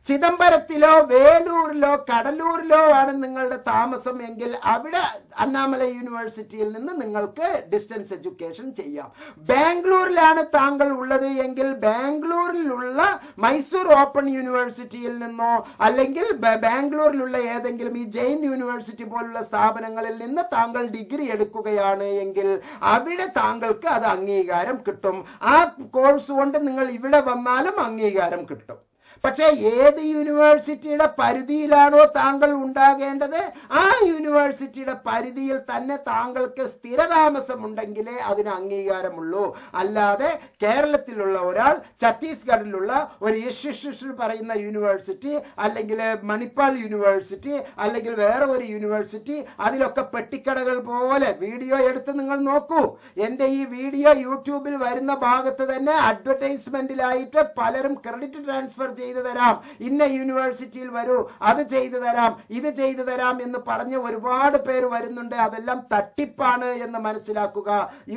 ചിദംബരത്തിലോ വേലൂരിലോ കടലൂരിലോ ആണ് നിങ്ങളുടെ താമസം എങ്കിൽ അവിടെ അണ്ണാമലൈ യൂണിവേഴ്സിറ്റിയിൽ നിന്ന് നിങ്ങൾക്ക് ഡിസ്റ്റൻസ് എഡ്യൂക്കേഷൻ ചെയ്യാം. ബാംഗ്ലൂരിലാണ് താങ്കൾ ഉള്ളത് എങ്കിൽ ബാംഗ്ലൂരിലുള്ള മൈസൂർ ഓപ്പൺ യൂണിവേഴ്സിറ്റിയിൽ നിന്നോ അല്ലെങ്കിൽ ബാംഗ്ലൂരിലുള്ള ഏതെങ്കിലും ഈ ജെയിൻ യൂണിവേഴ്സിറ്റി പോലുള്ള സ്ഥാപനങ്ങളിൽ നിന്ന് താങ്കൾ ഡിഗ്രി എടുക്കുകയാണ് എങ്കിൽ അവിടെ താങ്കൾക്ക് അത് അംഗീകാരം കിട്ടും. ആ കോഴ്സ് കൊണ്ട് നിങ്ങൾ ഇവിടെ വന്നാലും അംഗീകാരം കിട്ടും. പക്ഷേ ഏത് യൂണിവേഴ്സിറ്റിയുടെ പരിധിയിലാണോ താങ്കൾ ഉണ്ടാകേണ്ടത് ആ യൂണിവേഴ്സിറ്റിയുടെ പരിധിയിൽ തന്നെ താങ്കൾക്ക് സ്ഥിരതാമസം ഉണ്ടെങ്കിലേ അതിന് അംഗീകാരമുള്ളൂ. അല്ലാതെ കേരളത്തിലുള്ള ഒരാൾ ഛത്തീസ്ഗഡിലുള്ള ഒരു യശസ്വി പറയുന്ന യൂണിവേഴ്സിറ്റി അല്ലെങ്കിൽ മണിപ്പാൽ യൂണിവേഴ്സിറ്റി അല്ലെങ്കിൽ വേറെ ഒരു യൂണിവേഴ്സിറ്റി അതിലൊക്കെ പെട്ടിക്കടകൾ പോലെ വീഡിയോ എടുത്ത് നിങ്ങൾ നോക്കൂ. എൻ്റെ ഈ വീഡിയോ യൂട്യൂബിൽ വരുന്ന ഭാഗത്ത് തന്നെ അഡ്വർടൈസ്മെന്റിലായിട്ട് പലരും ക്രെഡിറ്റ് ട്രാൻസ്ഫർ ചെയ്ത് തരാം, ഇന്ന യൂണിവേഴ്സിറ്റിയിൽ വരൂ, അത് ചെയ്തു തരാം, ഇത് ചെയ്തു തരാം എന്ന് പറഞ്ഞ് ഒരുപാട് പേര് വരുന്നുണ്ട്. അതെല്ലാം തട്ടിപ്പാണ് എന്ന് മനസ്സിലാക്കുക.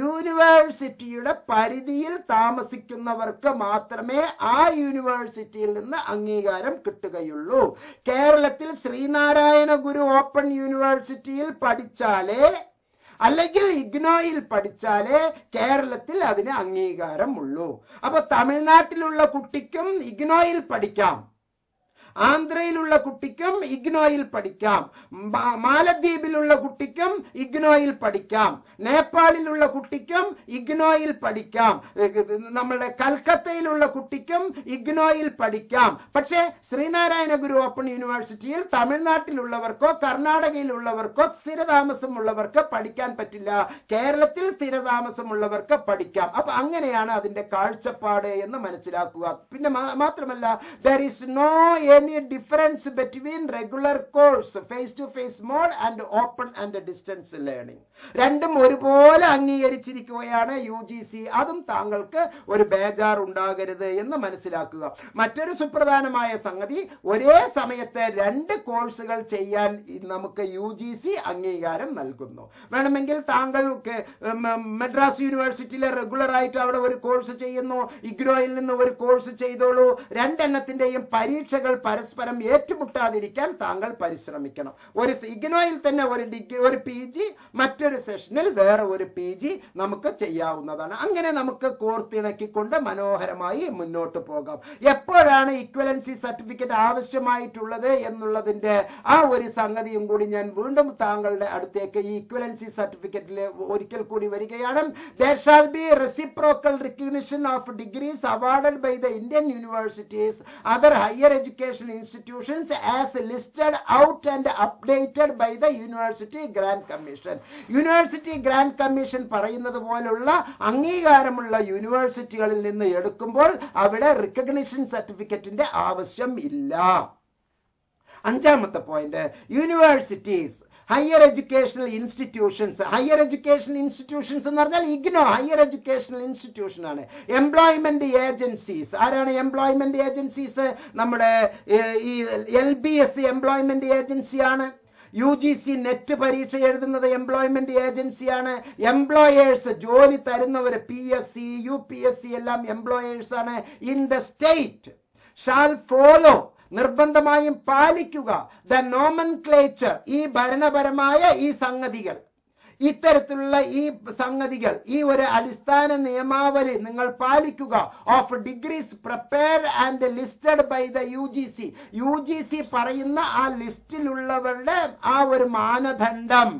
യൂണിവേഴ്സിറ്റിയുടെ പരിധിയിൽ താമസിക്കുന്നവർക്ക് മാത്രമേ ആ യൂണിവേഴ്സിറ്റിയിൽ നിന്ന് അംഗീകാരം കിട്ടുകയുള്ളൂ. കേരളത്തിൽ ശ്രീനാരായണ ഗുരു ഓപ്പൺ യൂണിവേഴ്സിറ്റിയിൽ പഠിച്ചാലേ അല്ലെങ്കിൽ ഇഗ്നോയിൽ പഠിച്ചാലേ കേരളത്തിൽ അതിന് അംഗീകാരമുള്ളൂ. അപ്പൊ തമിഴ്നാട്ടിലുള്ള കുട്ടിക്കും ഇഗ്നോയിൽ പഠിക്കാം, ആന്ധ്രയിലുള്ള കുട്ടിക്കും ഇഗ്നോയിൽ പഠിക്കാം, മാലദ്വീപിലുള്ള കുട്ടിക്കും ഇഗ്നോയിൽ പഠിക്കാം, നേപ്പാളിലുള്ള കുട്ടിക്കും ഇഗ്നോയിൽ പഠിക്കാം, നമ്മളുടെ കൽക്കത്തയിലുള്ള കുട്ടിക്കും ഇഗ്നോയിൽ പഠിക്കാം. പക്ഷേ ശ്രീനാരായണ ഗുരു ഓപ്പൺ യൂണിവേഴ്സിറ്റിയിൽ തമിഴ്നാട്ടിലുള്ളവർക്കോ കർണാടകയിലുള്ളവർക്കോ സ്ഥിരതാമസമുള്ളവർക്ക് പഠിക്കാൻ പറ്റില്ല. കേരളത്തിൽ സ്ഥിരതാമസമുള്ളവർക്ക് പഠിക്കാം. അപ്പൊ അങ്ങനെയാണ് അതിന്റെ കാഴ്ചപ്പാട് എന്ന് മനസ്സിലാക്കുക. പിന്നെ മാത്രമല്ല, there is no any difference between regular course, face to face mode and open and distance learning. രണ്ടും ഒരുപോലെ അംഗീകരിച്ചിരിക്കുകയാണ് UGC. അതും താങ്കൾക്ക് ഒരു ബേജാർ ഉണ്ടാകരുത് എന്ന് മനസ്സിലാക്കുക. മറ്റൊരു സുപ്രധാനമായ സംഗതി, ഒരേ സമയത്ത് 2 കോഴ്സുകൾ ചെയ്യാൻ നമുക്ക് UGC അംഗീകാരം നൽകുന്നു. വേണമെങ്കിൽ താങ്കൾക്ക് മദ്രാസ് യൂണിവേഴ്സിറ്റിയിലെ റെഗുലർ ആയിട്ട് അവിടെ ഒരു കോഴ്സ് ചെയ്യുന്നു, ഇഗ്നോയിൽ നിന്ന് ഒരു കോഴ്സ് ചെയ്തോളൂ. 2 എണ്ണത്തിന്റെയും പരീക്ഷകൾ പരസ്പരം ഏറ്റുമുട്ടാതിരിക്കാൻ താങ്കൾ പരിശ്രമിക്കണം. ഒരു ഇഗ്നോയിൽ തന്നെ ഒരു PG, മറ്റൊരു സെഷനിൽ വേറെ ഒരു PG നമുക്ക് ചെയ്യാവുന്നതാണ്. അങ്ങനെ നമുക്ക് കോർത്തിണക്കിക്കൊണ്ട് മനോഹരമായി മുന്നോട്ട് പോകാം. എപ്പോഴാണ് ഇക്വലൻസി സർട്ടിഫിക്കറ്റ് ആവശ്യമായിട്ടുള്ളത് എന്നുള്ളതിന്റെ ആ ഒരു സംഗതിയും കൂടി ഞാൻ വീണ്ടും താങ്കളുടെ അടുത്തേക്ക് ഈ ഇക്വലൻസി സർട്ടിഫിക്കറ്റിൽ ഒരിക്കൽ കൂടി വരികയാണ്. There shall be reciprocal recognition of degrees awarded by the Indian universities, other higher education institutions as listed out and updated by the University Grant Commission. University Grant Commission പറയുന്നത് പോലുള്ള അംഗീകാരമുള്ള യൂണിവേഴ്സിറ്റികളിൽ നിന്ന് എടുക്കുമ്പോൾ അവിടെ റിക്കഗ്നിഷൻ സർട്ടിഫിക്കറ്റിന്റെ ആവശ്യം ഇല്ല. അഞ്ചാമത്തെ point, universities, higher educational institutions. Higher educational institutions എന്ന് പറഞ്ഞാൽ ഇഗ്നോ ഹയർ എഡ്യൂക്കേഷണൽ ഇൻസ്റ്റിറ്റ്യൂഷൻ ആണ്. എംപ്ലോയ്മെന്റ് ഏജൻസീസ്, ആരാണ് എംപ്ലോയ്മെന്റ് ഏജൻസീസ്? നമ്മുടെ ഈ LBS എംപ്ലോയ്മെന്റ് ഏജൻസിയാണ്. UGC നെറ്റ് പരീക്ഷ എഴുതുന്നത് എംപ്ലോയ്മെന്റ് ഏജൻസിയാണ്. എംപ്ലോയേഴ്സ്, ജോലി തരുന്നവർ, PSC UPSC എല്ലാം എംപ്ലോയേഴ്സ് ആണ്. In the state shall follow, നിർബന്ധമായും പാലിക്കുക, ദ നോമൻക്ലേച്ചർ, ഈ ഭരണപരമായ ഈ സംഗതികൾ, ഇത്തരത്തിലുള്ള ഈ സംഗതികൾ, ഈ ഒരു അടിസ്ഥാന നിയമാവലി നിങ്ങൾ പാലിക്കുക. Of degrees prepare and listed by the UGC പറയുന്ന ആ ലിസ്റ്റിലുള്ളവരുടെ ആ ഒരു മാനദണ്ഡം,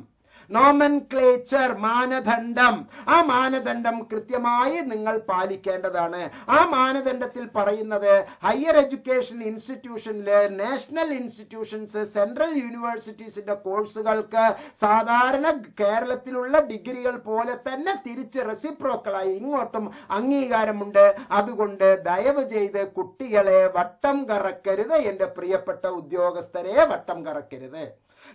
നോമൻക്ലേച്ചർ, മാനദണ്ഡം, ആ മാനദണ്ഡം കൃത്യമായി നിങ്ങൾ പാലിക്കേണ്ടതാണ്. ആ മാനദണ്ഡത്തിൽ പറയുന്നത് ഹയർ എഡ്യൂക്കേഷൻ ഇൻസ്റ്റിറ്റ്യൂഷനിലെ നാഷണൽ ഇൻസ്റ്റിറ്റ്യൂഷൻസ്, സെൻട്രൽ യൂണിവേഴ്സിറ്റീസിന്റെ കോഴ്സുകൾക്ക് സാധാരണ കേരളത്തിലുള്ള ഡിഗ്രികൾ പോലെ തന്നെ തിരിച്ച് റെസിപ്രോക്കലായി ഇങ്ങോട്ടും അംഗീകാരമുണ്ട്. അതുകൊണ്ട് ദയവ് ചെയ്ത് കുട്ടികളെ വട്ടം കറക്കരുത്, എൻ്റെ പ്രിയപ്പെട്ട ഉദ്യോഗസ്ഥരെ വട്ടം കറക്കരുത്.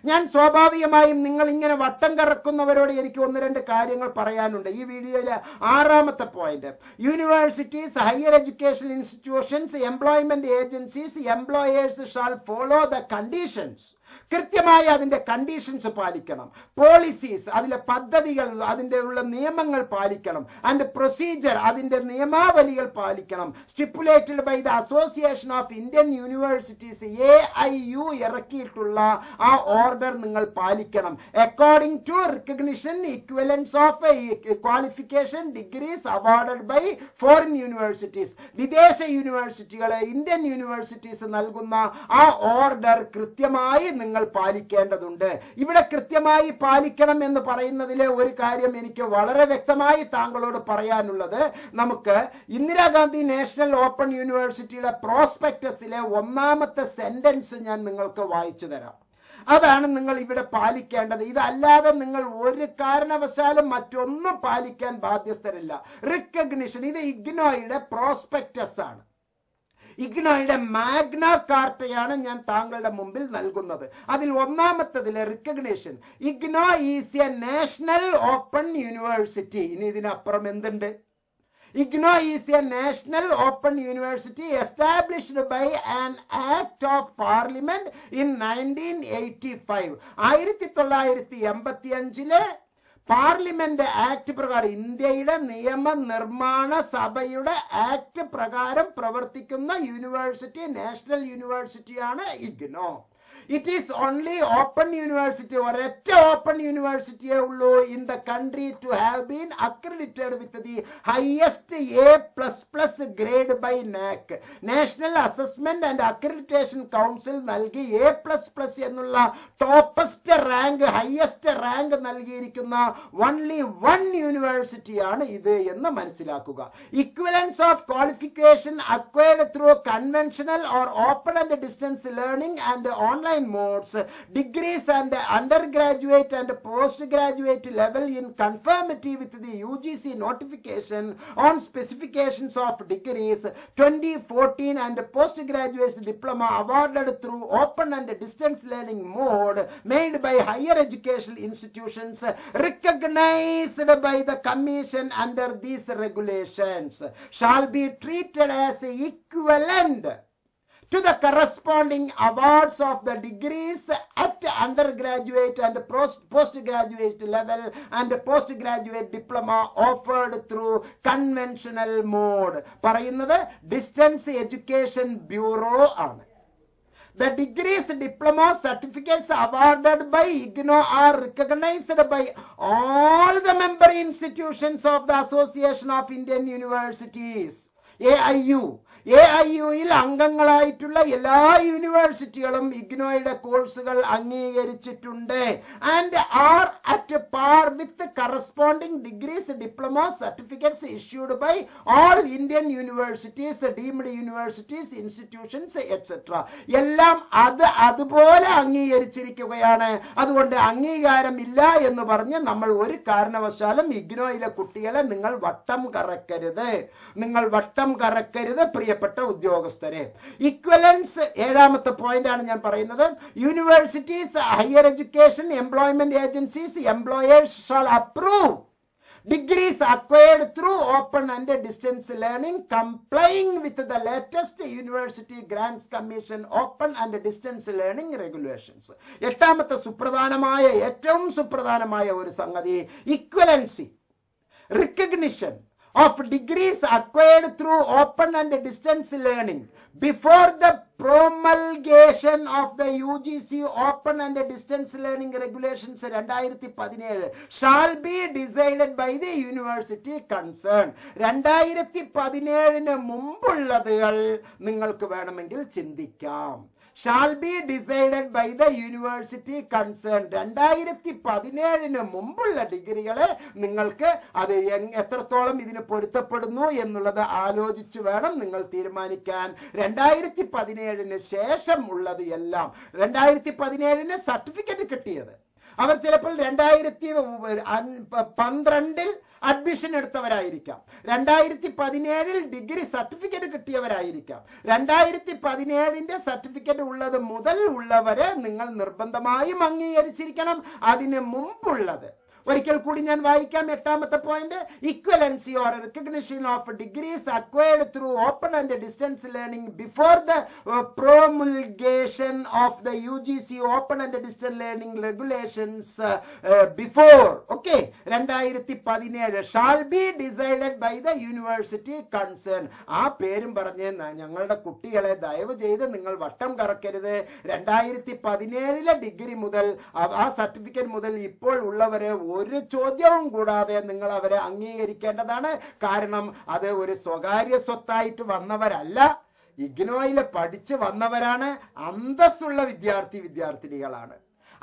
ഞാൻ സ്വാഭാവികമായും നിങ്ങൾ ഇങ്ങനെ വട്ടം കറക്കുന്നവരോട് എനിക്ക് 1-2 കാര്യങ്ങൾ പറയാനുണ്ട്. ഈ വീഡിയോയിലെ 6ാമത്തെ point, universities, higher education institutions, employment agencies, employers shall follow the conditions. കൃത്യമായി അതിന്റെ കണ്ടീഷൻസ് പാലിക്കണം. പോളിസീസ്, അതിലെ പദ്ധതികൾ, അതിന്റെ ഉള്ള നിയമങ്ങൾ പാലിക്കണം. ആൻഡ് പ്രൊസീജിയർ, അതിന്റെ നിയമാവലികൾ പാലിക്കണം. Stipulated by the association of Indian universities, AIU ഇറക്കിയിട്ടുള്ള ആ ഓർഡർ നിങ്ങൾ പാലിക്കണം. According to recognition equivalence of qualification degrees awarded by foreign universities, വിദേശ യൂണിവേഴ്സിറ്റികളെ ഇന്ത്യൻ യൂണിവേഴ്സിറ്റീസ് നൽകുന്ന ആ ഓർഡർ കൃത്യമായി നിങ്ങൾ പാലിക്കേണ്ടതുണ്ട്. ഇവിടെ കൃത്യമായി പാലിക്കണം എന്ന് പറയുന്നതിലെ ഒരു കാര്യം എനിക്ക് വളരെ വ്യക്തമായി താങ്കളോട് പറയാനുള്ളത്, നമുക്ക് ഇന്ദിരാഗാന്ധി നാഷണൽ ഓപ്പൺ യൂണിവേഴ്സിറ്റിയുടെ പ്രോസ്പെക്ടസിലെ 1ാമത്തെ സെന്റൻസ് ഞാൻ നിങ്ങൾക്ക് വായിച്ചു തരാം. അതാണ് നിങ്ങൾ ഇവിടെ പാലിക്കേണ്ടത്. ഇതല്ലാതെ നിങ്ങൾ ഒരു കാരണവശാലും മറ്റൊന്നും പാലിക്കാൻ ബാധ്യസ്ഥരല്ല. റിക്കഗ്നിഷൻ, ഇത് ഇഗ്നോയുടെ പ്രോസ്പെക്ടസ് ആണ്. ഇഗ്നോയുടെ മാഗ്ന കാർട്ടയാണ് ഞാൻ താങ്കളുടെ മുമ്പിൽ നൽകുന്നത്. അതിൽ 1ാമത്തതിലെ recognition, IGNOU is a national open university. ഇനി ഇതിനപ്പുറം എന്തുണ്ട്? IGNOU is a national open university established by an act of parliament in 1985. 1985 parliament act പ്രകാരം, ഇന്ത്യയുടെ നിയമനിർമ്മാണ സഭയുടെ ആക്ട് പ്രകാരം പ്രവർത്തിക്കുന്ന യൂണിവേഴ്സിറ്റി, നാഷണൽ യൂണിവേഴ്സിറ്റിയാണ് IGNOU. It is only open university, ഒരൊറ്റ ഓപ്പൺ യൂണിവേഴ്സിറ്റിയേ ഉള്ളൂ in the country to have been accredited with the highest A++ grade by NAC. National Assessment and Accreditation Council നൽകി A++ എന്നുള്ള ടോപ്പസ്റ്റ് റാങ്ക്, ഹയസ്റ്റ് റാങ്ക് നൽകിയിരിക്കുന്ന only one university ആണ് ഇത് എന്ന് മനസ്സിലാക്കുക. Equivalence of qualification acquired through conventional or open and distance learning and online modes, degrees and undergraduate and postgraduate level in conformity with the UGC notification on specifications of degrees 2014 and postgraduate diploma awarded through open and distance learning mode made by higher educational institutions recognized by the commission under these regulations shall be treated as equivalent to the corresponding awards of the degrees at undergraduate and postgraduate level and postgraduate diploma offered through conventional mode. പറയുന്നത് distance education bureau ആണ്. The degrees, diplomas, certificates awarded by IGNOU are recognized by all the member institutions of the Association of Indian Universities. AIU. AIU-യിൽ അംഗങ്ങളായിട്ടുള്ള എല്ലാ യൂണിവേഴ്സിറ്റികളും ഇഗ്നോയുടെ കോഴ്സുകൾ അംഗീകരിച്ചിട്ടുണ്ട്. And are at par with corresponding degrees, diploma, certificates issued by all Indian universities, deemed universities, institutions etcetera. എല്ലാം അതുപോലെ അംഗീകരിച്ചിരിക്കുകയാണ്. അതുകൊണ്ട് അംഗീകാരമില്ല എന്ന് പറഞ്ഞ് നമ്മൾ ഒരു കാരണവശാലും ഇഗ്നോയിലെ കുട്ടികളെ നിങ്ങൾ വട്ടം കറക്കരുത്. പ്രിയപ്പെട്ട ഉദ്യോഗസ്ഥരെ. ഇക്വലൻസ് 7ാമത്തെ പോയിന്റ് ആണ് ഞാൻ പറയുന്നത്. Universities, higher education, employment agencies, employers shall approve degrees acquired through open and distance learning complying with the latest University Grants Commission open and distance learning regulations. 8ാമത്തെ ഏറ്റവും സുപ്രധാനമായ ഒരു സംഗതി equivalency, recognition of degrees acquired through open and distance learning before the promulgation of the UGC open and distance learning regulations 2017 shall be decided by the university concerned. 2017 മുമ്പുള്ളതുകൾ നിങ്ങൾക്ക് വേണമെങ്കിൽ ചിന്തിക്കാം. shall be decided by the university concerned. 2017 മുമ്പുള്ള ഡിഗ്രികളെ നിങ്ങൾക്ക് അത് എത്രത്തോളം ഇതിന് പൊരുത്തപ്പെടുന്നു എന്നുള്ളത് ആലോചിച്ച് വേണം നിങ്ങൾ തീരുമാനിക്കാൻ. 2017 ശേഷം ഉള്ളത് എല്ലാം 2017 സർട്ടിഫിക്കറ്റ് കിട്ടിയത് അവർ ചിലപ്പോൾ 2012 അഡ്മിഷൻ എടുത്തവരായിരിക്കാം, 2017 ഡിഗ്രി സർട്ടിഫിക്കറ്റ് കിട്ടിയവരായിരിക്കാം. 2017 സർട്ടിഫിക്കറ്റ് ഉള്ളത് മുതൽ ഉള്ളവരെ നിങ്ങൾ നിർബന്ധമായും അംഗീകരിച്ചിരിക്കണം. അതിന് മുമ്പുള്ളത് ഒരിക്കൽ കൂടി ഞാൻ വായിക്കാം. 8ാമത്തെ point, equivalency or recognition of degrees acquired through open and distance learning before the promulgation of the UGC open and distance learning regulations before 2017 shall be decided by the university concerned. ആ പേരും പറഞ്ഞ് ഞങ്ങളുടെ കുട്ടികളെ ദയവ് ചെയ്ത് നിങ്ങൾ വട്ടം കറക്കരുത്. 2017 degree മുതൽ ആ സർട്ടിഫിക്കറ്റ് മുതൽ ഇപ്പോൾ ഉള്ളവരെ ഒരു ചോദ്യവും കൂടാതെ നിങ്ങൾ അവരെ അംഗീകരിക്കേണ്ടതാണ്. കാരണം അത് ഒരു സ്വകാര്യ സ്വത്തായിട്ട് വന്നവരല്ല, ഇഗ്നോയില് പഠിച്ച് വന്നവരാണ്, അന്തസ്സുള്ള വിദ്യാർത്ഥിനികളാണ്.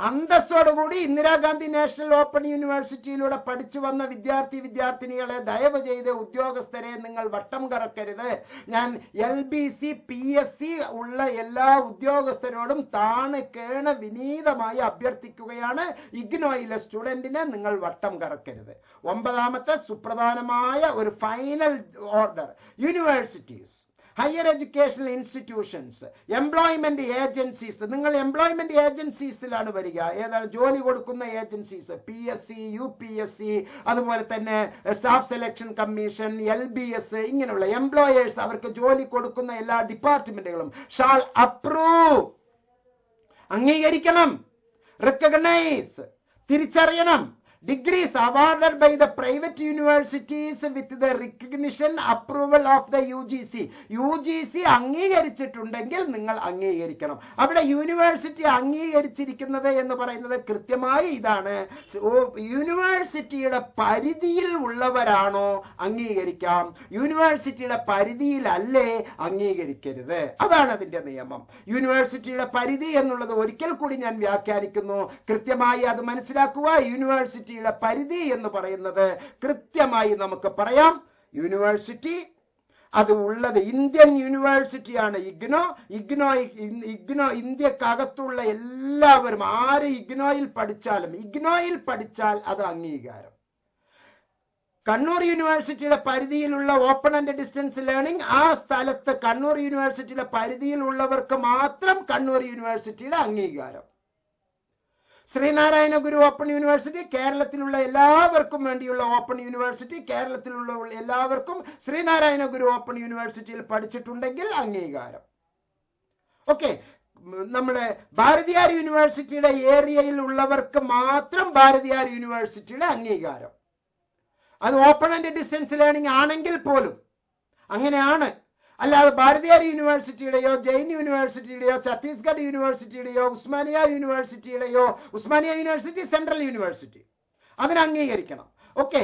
അന്തസ്സോടുകൂടി ഇന്ദിരാഗാന്ധി നാഷണൽ ഓപ്പൺ യൂണിവേഴ്സിറ്റിയിലൂടെ പഠിച്ചു വന്ന വിദ്യാർത്ഥിനികളെ ദയവ് ചെയ്ത് ഉദ്യോഗസ്ഥരെ നിങ്ങൾ വട്ടം കറക്കരുത്. ഞാൻ LBC PSC ഉള്ള എല്ലാ ഉദ്യോഗസ്ഥരോടും താണ് കേണ് വിനീതമായി അഭ്യർത്ഥിക്കുകയാണ്, ഇഗ്നോയിലെ സ്റ്റുഡന്റിനെ നിങ്ങൾ വട്ടം കറക്കരുത്. 9ാമത്തെ സുപ്രധാനമായ ഒരു final order, universities, higher educational institutions, employment agencies. നിങ്ങൾ എംപ്ലോയ്മെന്റ് ഏജൻസീസിലാണ് വരിക. ഏതാണ്? ജോലി കൊടുക്കുന്ന ഏജൻസീസ്, PSC, UPSC, അതുപോലെ തന്നെ സ്റ്റാഫ് സെലക്ഷൻ കമ്മീഷൻ, LBS, ഇങ്ങനെയുള്ള എംപ്ലോയേഴ്സ്, അവർക്ക് ജോലി കൊടുക്കുന്ന എല്ലാ ഡിപ്പാർട്ട്മെന്റുകളും ഷാൾ അപ്രൂവ്, അംഗീകരിക്കണം, റിക്കഗ്നൈസ്, തിരിച്ചറിയണം, degrees awarded by the private universities with the recognition approval of the UGC അംഗീകരിച്ചിട്ടുണ്ടെങ്കിൽ നിങ്ങൾ അംഗീകരിക്കണം. അവിടെ യൂണിവേഴ്സിറ്റി അംഗീകരിച്ചിരിക്കുന്നത് എന്ന് പറയുന്നത് കൃത്യമായി ഇതാണ്, യൂണിവേഴ്സിറ്റിയുടെ പരിധിയിൽ ഉള്ളവരാണോ അംഗീകരിക്കാം, യൂണിവേഴ്സിറ്റിയുടെ പരിധിയിലല്ലേ അംഗീകരിക്കരുത്. അതാണ് അതിന്റെ നിയമം. യൂണിവേഴ്സിറ്റിയുടെ പരിധി എന്നുള്ളത് ഒരിക്കൽ കൂടി ഞാൻ വ്യാഖ്യാനിക്കുന്നു, കൃത്യമായി അത് മനസ്സിലാക്കുക. യൂണിവേഴ്സിറ്റി പരിധി എന്ന് പറയുന്നത് കൃത്യമായി നമുക്ക് പറയാം, യൂണിവേഴ്സിറ്റി അത് ഉള്ളത് ഇന്ത്യൻ യൂണിവേഴ്സിറ്റിയാണ്. ഇഗ്നോ ഇന്ത്യക്കകത്തുള്ള എല്ലാവരും ആര് ഇഗ്നോയിൽ പഠിച്ചാൽ അത് അംഗീകാരം. കണ്ണൂർ യൂണിവേഴ്സിറ്റിയുടെ പരിധിയിലുള്ള ഓപ്പൺ ആൻഡ് ഡിസ്റ്റൻസ് ലേണിംഗ്, ആ സ്ഥലത്ത് കണ്ണൂർ യൂണിവേഴ്സിറ്റിയുടെ പരിധിയിലുള്ളവർക്ക് മാത്രം കണ്ണൂർ യൂണിവേഴ്സിറ്റിയുടെ അംഗീകാരം. ശ്രീനാരായണ ഗുരു ഓപ്പൺ യൂണിവേഴ്സിറ്റി കേരളത്തിലുള്ള എല്ലാവർക്കും വേണ്ടിയുള്ള ഓപ്പൺ യൂണിവേഴ്സിറ്റി, കേരളത്തിലുള്ള എല്ലാവർക്കും ശ്രീനാരായണ ഗുരു ഓപ്പൺ യൂണിവേഴ്സിറ്റിയിൽ പഠിച്ചിട്ടുണ്ടെങ്കിൽ അംഗീകാരം. നമ്മുടെ ഭാരതിയാർ യൂണിവേഴ്സിറ്റിയുടെ ഏരിയയിൽ ഉള്ളവർക്ക് മാത്രം ഭാരതിയാർ യൂണിവേഴ്സിറ്റിയുടെ അംഗീകാരം. അത് ഓപ്പൺ ആൻഡ് ഡിസ്റ്റൻസ് ലേണിംഗ് ആണെങ്കിൽ പോലും അങ്ങനെയാണ്. അല്ലാതെ ഭാരതീയർ യൂണിവേഴ്സിറ്റിയുടെയോ ജെയിൻ യൂണിവേഴ്സിറ്റിയുടെയോ ഛത്തീസ്ഗഡ് യൂണിവേഴ്സിറ്റിയുടെയോ ഉസ്മാനിയ യൂണിവേഴ്സിറ്റി സെൻട്രൽ യൂണിവേഴ്സിറ്റി അതിനെ അംഗീകരിക്കണം. ഓക്കെ,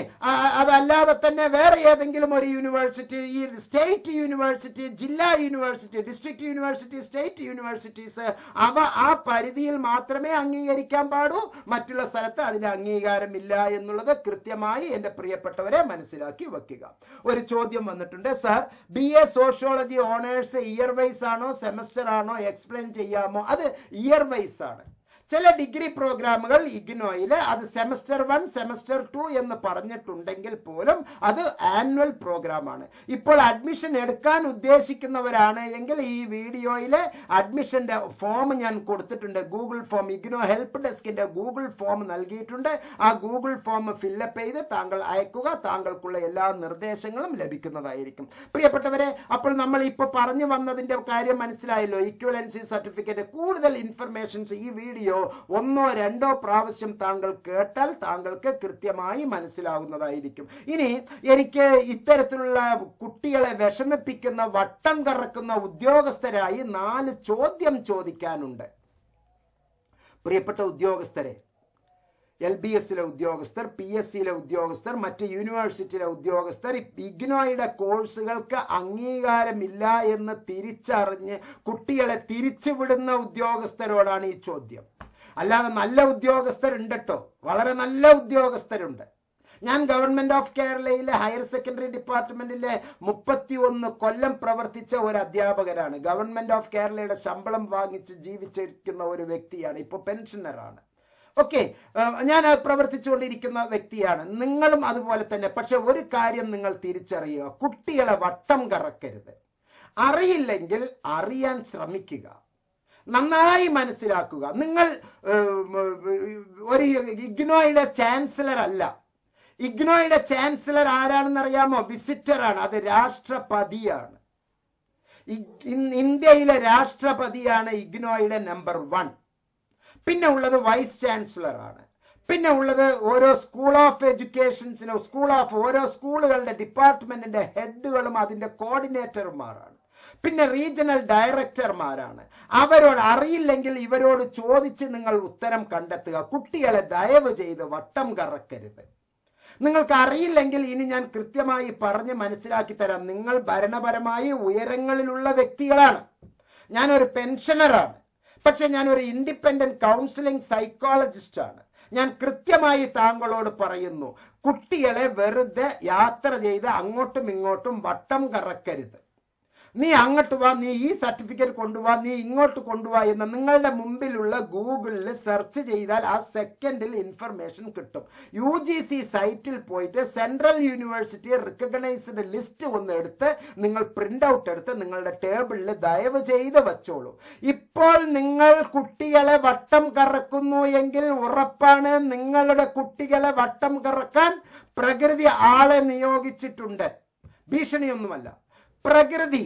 അതല്ലാതെ തന്നെ വേറെ ഏതെങ്കിലും ഒരു യൂണിവേഴ്സിറ്റി, ഈ സ്റ്റേറ്റ് യൂണിവേഴ്സിറ്റി, ജില്ലാ university, district university, state universities, അവ ആ പരിധിയിൽ മാത്രമേ അംഗീകരിക്കാൻ പാടൂ. മറ്റുള്ള സ്ഥലത്ത് അതിന് അംഗീകാരമില്ല എന്നുള്ളത് കൃത്യമായി എൻ്റെ പ്രിയപ്പെട്ടവരെ മനസ്സിലാക്കി വെക്കുക. ഒരു ചോദ്യം വന്നിട്ടുണ്ട്, sir BA sociology honours year wise ആണോ സെമസ്റ്റർ ആണോ എക്സ്പ്ലെയിൻ ചെയ്യാമോ? അത് ഇയർ വൈസ് ആണ്. ചില ഡിഗ്രി പ്രോഗ്രാമുകൾ ഇഗ്നോയിൽ അത് സെമസ്റ്റർ 1 സെമസ്റ്റർ 2 എന്ന് പറഞ്ഞിട്ടുണ്ടെങ്കിൽ പോലും അത് ആനുവൽ പ്രോഗ്രാമാണ്. ഇപ്പോൾ അഡ്മിഷൻ എടുക്കാൻ ഉദ്ദേശിക്കുന്നവരാണ് എങ്കിൽ ഈ വീഡിയോയിലെ അഡ്മിഷന്റെ ഫോം ഞാൻ കൊടുത്തിട്ടുണ്ട്. ഗൂഗിൾ ഫോം, ഇഗ്നോ ഹെൽപ്പ് ഡെസ്കിന്റെ ഗൂഗിൾ ഫോം നൽകിയിട്ടുണ്ട്. ആ ഗൂഗിൾ ഫോം ഫില്ലപ്പ് ചെയ്ത് താങ്കൾ അയക്കുക. താങ്കൾക്കുള്ള എല്ലാ നിർദ്ദേശങ്ങളും ലഭിക്കുന്നതായിരിക്കും. പ്രിയപ്പെട്ടവരെ, അപ്പോൾ നമ്മൾ ഇപ്പോൾ പറഞ്ഞു വന്നതിന്റെ കാര്യം മനസ്സിലായല്ലോ. ഇക്വലൻസി സർട്ടിഫിക്കറ്റ്, കൂടുതൽ ഇൻഫർമേഷൻസ് ഈ വീഡിയോ 1 or 2 പ്രാവശ്യം താങ്കൾ കേട്ടാൽ താങ്കൾക്ക് കൃത്യമായി മനസ്സിലാകുന്നതായിരിക്കും. ഇനി എനിക്ക് ഇത്തരത്തിലുള്ള കുട്ടികളെ വിഷമിപ്പിക്കുന്ന, വട്ടം കറക്കുന്ന ഉദ്യോഗസ്ഥരായി 4 ചോദ്യം ചോദിക്കാനുണ്ട്. പ്രിയപ്പെട്ട ഉദ്യോഗസ്ഥരെ, LBSലെ ഉദ്യോഗസ്ഥർ, PSCയിലെ ഉദ്യോഗസ്ഥർ, മറ്റ് യൂണിവേഴ്സിറ്റിയിലെ ഉദ്യോഗസ്ഥർ, ഇഗ്നോയുടെ കോഴ്സുകൾക്ക് അംഗീകാരമില്ല എന്ന് തിരിച്ചറിഞ്ഞ് കുട്ടികളെ തിരിച്ചുവിടുന്ന ഉദ്യോഗസ്ഥരോടാണ് ഈ ചോദ്യം. അല്ലാതെ നല്ല ഉദ്യോഗസ്ഥരുണ്ട് കേട്ടോ, വളരെ നല്ല ഉദ്യോഗസ്ഥരുണ്ട്. ഞാൻ ഗവൺമെന്റ് ഓഫ് കേരളയിലെ ഹയർ സെക്കൻഡറി ഡിപ്പാർട്ട്മെന്റിലെ 31 കൊല്ലം പ്രവർത്തിച്ച ഒരു അധ്യാപകരാണ്. ഗവൺമെന്റ് ഓഫ് കേരളയുടെ ശമ്പളം വാങ്ങിച്ച് ജീവിച്ചിരിക്കുന്ന ഒരു വ്യക്തിയാണ്. ഇപ്പോൾ പെൻഷനറാണ്. ഓക്കെ, ഞാൻ പ്രവർത്തിച്ചുകൊണ്ടിരിക്കുന്ന വ്യക്തിയാണ്. നിങ്ങളും അതുപോലെ തന്നെ. പക്ഷെ ഒരു കാര്യം നിങ്ങൾ തിരിച്ചറിയുക, കുട്ടികളെ വട്ടം കറക്കരുത്. അറിയില്ലെങ്കിൽ അറിയാൻ ശ്രമിക്കുക, നന്നായി മനസ്സിലാക്കുക. നിങ്ങൾ ഒരു ഇഗ്നോയുടെ ചാൻസലർ അല്ല. ഇഗ്നോയുടെ ചാൻസലർ ആരാണെന്ന് അറിയാമോ? വിസിറ്ററാണ്. അത് രാഷ്ട്രപതിയാണ്. ഇന്ത്യയിലെ രാഷ്ട്രപതിയാണ് ഇഗ്നോയുടെ നമ്പർ 1. പിന്നെ ഉള്ളത് വൈസ് ചാൻസലർ ആണ്. പിന്നെ ഉള്ളത് ഓരോ സ്കൂൾ ഓഫ് എഡ്യൂക്കേഷൻസിനോ ഓരോ സ്കൂളുകളുടെ ഡിപ്പാർട്ട്മെന്റിന്റെ ഹെഡുകളും അതിന്റെ കോർഡിനേറ്റർമാരാണ്. പിന്നെ റീജിയണൽ ഡയറക്ടർമാരാണ്. അവരോട് അറിയില്ലെങ്കിൽ ഇവരോട് ചോദിച്ച് നിങ്ങൾ ഉത്തരം കണ്ടെത്തുക. കുട്ടികളെ ദയവ് ചെയ്ത് വട്ടം കറക്കരുത്. നിങ്ങൾക്ക് അറിയില്ലെങ്കിൽ ഇനി ഞാൻ കൃത്യമായി പറഞ്ഞ് മനസ്സിലാക്കി തരാം. നിങ്ങൾ ഭരണപരമായി ഉയരങ്ങളിലുള്ള വ്യക്തികളാണ്. ഞാനൊരു പെൻഷനറാണ്. പക്ഷെ ഞാനൊരു ഇൻഡിപെൻഡന്റ് കൗൺസിലിംഗ് സൈക്കോളജിസ്റ്റ് ആണ്. ഞാൻ കൃത്യമായി താങ്കളോട് പറയുന്നു, കുട്ടികളെ വെറുതെ യാത്ര ചെയ്ത് അങ്ങോട്ടും ഇങ്ങോട്ടും വട്ടം കറക്കരുത്. നീ അങ്ങോട്ട് വാ, നീ ഈ സർട്ടിഫിക്കറ്റ് കൊണ്ടുപോവാ, നീ ഇങ്ങോട്ട് കൊണ്ടുപോവാ എന്ന് നിങ്ങളുടെ മുമ്പിലുള്ള ഗൂഗിളിൽ സെർച്ച് ചെയ്താൽ ആ സെക്കൻഡിൽ ഇൻഫർമേഷൻ കിട്ടും. UGC സൈറ്റിൽ പോയിട്ട് സെൻട്രൽ യൂണിവേഴ്സിറ്റി റിക്കഗ്നൈസ്ഡ് ലിസ്റ്റ് ഒന്ന് എടുത്ത് നിങ്ങൾ പ്രിന്റ് ഔട്ട് എടുത്ത് നിങ്ങളുടെ ടേബിളിൽ ദയവ് ചെയ്ത് വെച്ചോളൂ. ഇപ്പോൾ നിങ്ങൾ കുട്ടികളെ വട്ടം കറക്കുന്നു എങ്കിൽ ഉറപ്പാണ് നിങ്ങളുടെ കുട്ടികളെ വട്ടം കറക്കാൻ പ്രകൃതി ആളെ നിയോഗിച്ചിട്ടുണ്ട്. ഭീഷണിയൊന്നുമല്ല, പ്രകൃതി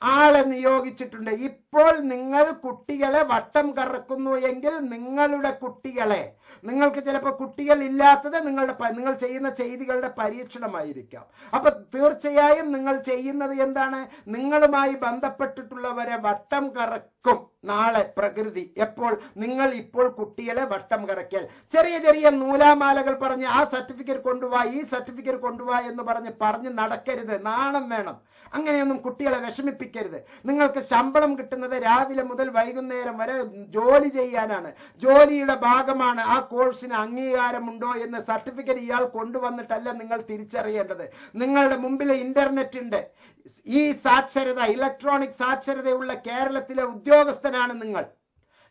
ആളെ നിയോഗിച്ചിട്ടുണ്ട്. ഇപ്പോൾ നിങ്ങൾ കുട്ടികളെ വട്ടം കറക്കുന്നു എങ്കിൽ നിങ്ങളുടെ കുട്ടികളെ, നിങ്ങൾക്ക് ചിലപ്പോൾ കുട്ടികൾ ഇല്ലാത്തത് നിങ്ങൾ ചെയ്യുന്ന ചെയ്തികളുടെ പരീക്ഷണമായിരിക്കാം. അപ്പൊ തീർച്ചയായും നിങ്ങൾ ചെയ്യുന്നത് എന്താണ്? നിങ്ങളുമായി ബന്ധപ്പെട്ടിട്ടുള്ളവരെ വട്ടം കറക്കും നാളെ പ്രകൃതി. എപ്പോൾ? നിങ്ങൾ ഇപ്പോൾ കുട്ടികളെ വട്ടം കറക്കിയാൽ. ചെറിയ ചെറിയ നൂലാമാലകൾ പറഞ്ഞ് ആ സർട്ടിഫിക്കറ്റ് കൊണ്ടുപോവാ, ഈ സർട്ടിഫിക്കറ്റ് കൊണ്ടുപോവാ എന്ന് പറഞ്ഞ് നടക്കരുത്. നാണം വേണം. അങ്ങനെയൊന്നും കുട്ടികളെ വിഷമിപ്പിക്കരുത്. നിങ്ങൾക്ക് ശമ്പളം കിട്ടുന്നത് രാവിലെ മുതൽ വൈകുന്നേരം വരെ ജോലി ചെയ്യാനാണ്. ജോലിയുടെ ഭാഗമാണ് ആ കോഴ്സിന് അംഗീകാരമുണ്ടോ എന്ന് സർട്ടിഫിക്കറ്റ് ഇയാൾ കൊണ്ടുവന്നിട്ടല്ല നിങ്ങൾ തിരിച്ചറിയേണ്ടത്. നിങ്ങളുടെ മുമ്പിൽ ഇന്റർനെറ്റ് ഉണ്ട്. ഈ സാക്ഷരത, ഇലക്ട്രോണിക് സാക്ഷരതയുള്ള കേരളത്തിലെ ഉദ്യോഗസ്ഥനാണ് നിങ്ങൾ.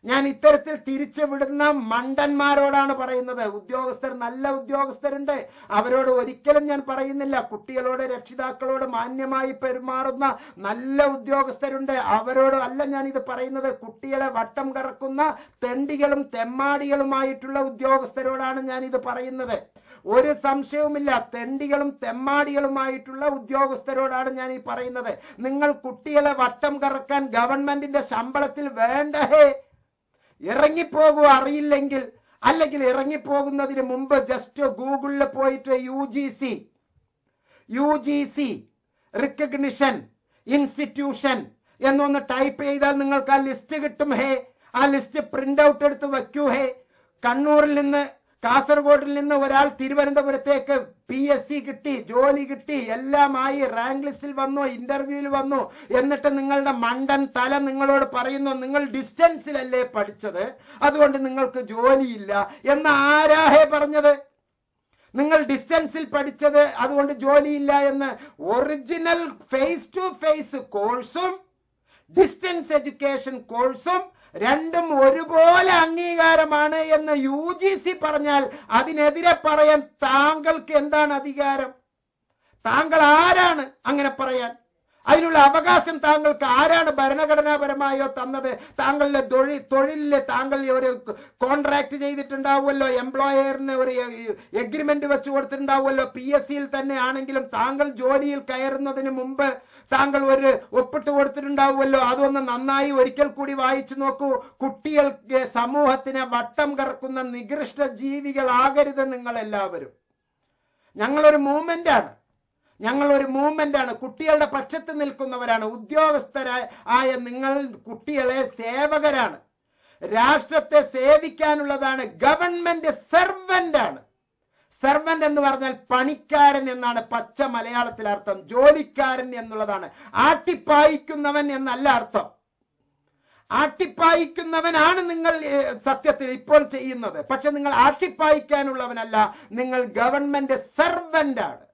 ഞാൻ ഇത്തരത്തിൽ തിരിച്ചുവിടുന്ന മണ്ടന്മാരോടാണ് പറയുന്നത്. ഉദ്യോഗസ്ഥർ, നല്ല ഉദ്യോഗസ്ഥരുണ്ട്, അവരോട് ഒരിക്കലും ഞാൻ പറയുന്നില്ല. കുട്ടികളോട്, രക്ഷിതാക്കളോട് മാന്യമായി പെരുമാറുന്ന നല്ല ഉദ്യോഗസ്ഥരുണ്ട്, അവരോട് അല്ല ഞാൻ ഇത് പറയുന്നത്. കുട്ടികളെ വട്ടം കറക്കുന്ന തെണ്ടികളും തെമ്മാടികളുമായിട്ടുള്ള ഉദ്യോഗസ്ഥരോടാണ് ഞാൻ ഇത് പറയുന്നത്. ഒരു സംശയവുമില്ല, തെണ്ടികളും തെമ്മാടികളുമായിട്ടുള്ള ഉദ്യോഗസ്ഥരോടാണ് ഞാൻ ഈ പറയുന്നത്. നിങ്ങൾ കുട്ടികളെ വട്ടം കറക്കാൻ ഗവൺമെന്റിന്റെ ശമ്പളത്തിൽ വേണ്ടേ? ഇറങ്ങിപ്പോകുക അറിയില്ലെങ്കിൽ. അല്ലെങ്കിൽ ഇറങ്ങിപ്പോകുന്നതിന് മുമ്പ് ജസ്റ്റ് ഗൂഗിളിൽ പോയിട്ട് UGC റിക്കഗ്നിഷൻ ഇൻസ്റ്റിറ്റ്യൂഷൻ എന്നൊന്ന് ടൈപ്പ് ചെയ്താൽ നിങ്ങൾക്ക് ആ ലിസ്റ്റ് കിട്ടും. ആ ലിസ്റ്റ് പ്രിന്റ് ഔട്ട് എടുത്ത് വയ്ക്കൂ. കണ്ണൂരിൽ നിന്ന് കാസർഗോഡിൽ നിന്ന് ഒരാൾ തിരുവനന്തപുരത്തേക്ക് PSC കിട്ടി, ജോലി കിട്ടി, എല്ലാമായി, റാങ്ക് ലിസ്റ്റിൽ വന്നു, ഇന്റർവ്യൂവിൽ വന്നു. എന്നിട്ട് നിങ്ങളുടെ മണ്ടൻ തല നിങ്ങളോട് പറയുന്നു നിങ്ങൾ ഡിസ്റ്റൻസിലല്ലേ പഠിച്ചത്, അതുകൊണ്ട് നിങ്ങൾക്ക് ജോലിയില്ല എന്ന്. ആരാഹേ പറഞ്ഞത്? നിങ്ങൾ ഡിസ്റ്റൻസിൽ പഠിച്ചത് അതുകൊണ്ട് ജോലിയില്ല എന്ന്. ഒറിജിനൽ ഫേസ് ടു ഫേസ് കോഴ്സും ഡിസ്റ്റൻസ് എഡ്യൂക്കേഷൻ കോഴ്സും രണ്ടും ഒരുപോലെ അംഗീകാരമാണ് എന്ന് UGC പറഞ്ഞാൽ അതിനെതിരെ പറയാൻ താങ്കൾക്ക് എന്താണ് അധികാരം? താങ്കൾ ആരാണ് അങ്ങനെ പറയാൻ? അതിനുള്ള അവകാശം താങ്കൾക്ക് ആരാണ് ഭരണഘടനാപരമായോ തന്നത്? താങ്കളുടെ തൊഴിലില് താങ്കൾ ഒരു കോൺട്രാക്ട് ചെയ്തിട്ടുണ്ടാവുമല്ലോ, എംപ്ലോയറിന് ഒരു എഗ്രിമെന്റ് വെച്ച് കൊടുത്തിട്ടുണ്ടാവുമല്ലോ. PSCയിൽ തന്നെ ആണെങ്കിലും താങ്കൾ ജോലിയിൽ കയറുന്നതിന് മുമ്പ് താങ്കൾ ഒരു ഒപ്പിട്ട് കൊടുത്തിട്ടുണ്ടാവുമല്ലോ. അതൊന്ന് നന്നായി ഒരിക്കൽ കൂടി വായിച്ചു നോക്കൂ. കുട്ടികൾക്ക് സമൂഹത്തിനെ വട്ടം കറക്കുന്ന നികൃഷ്ട ജീവികളാകരുത് നിങ്ങൾ എല്ലാവരും. ഞങ്ങളൊരു മൂവ്മെന്റ് ആണ്, കുട്ടികളുടെ പക്ഷത്ത് നിൽക്കുന്നവരാണ്. ഉദ്യോഗസ്ഥരായ നിങ്ങൾ കുട്ടികളെ സേവകരാണ്, രാഷ്ട്രത്തെ സേവിക്കാനുള്ളതാണ്. ഗവൺമെന്റ് സെർവന്റ് ആണ്. സെർവന്റ് എന്ന് പറഞ്ഞാൽ പണിക്കാരൻ എന്നാണ് പച്ച മലയാളത്തിൽ അർത്ഥം. ജോലിക്കാരൻ എന്നുള്ളതാണ്. ആട്ടിപ്പായിക്കുന്നവൻ എന്നല്ല അർത്ഥം. ആട്ടിപ്പായിക്കുന്നവനാണ് നിങ്ങൾ സത്യത്തിൽ ഇപ്പോൾ ചെയ്യുന്നത്. പക്ഷെ നിങ്ങൾ ആട്ടിപ്പായിക്കാനുള്ളവനല്ല, നിങ്ങൾ ഗവൺമെന്റ് സെർവന്റ് ആണ്.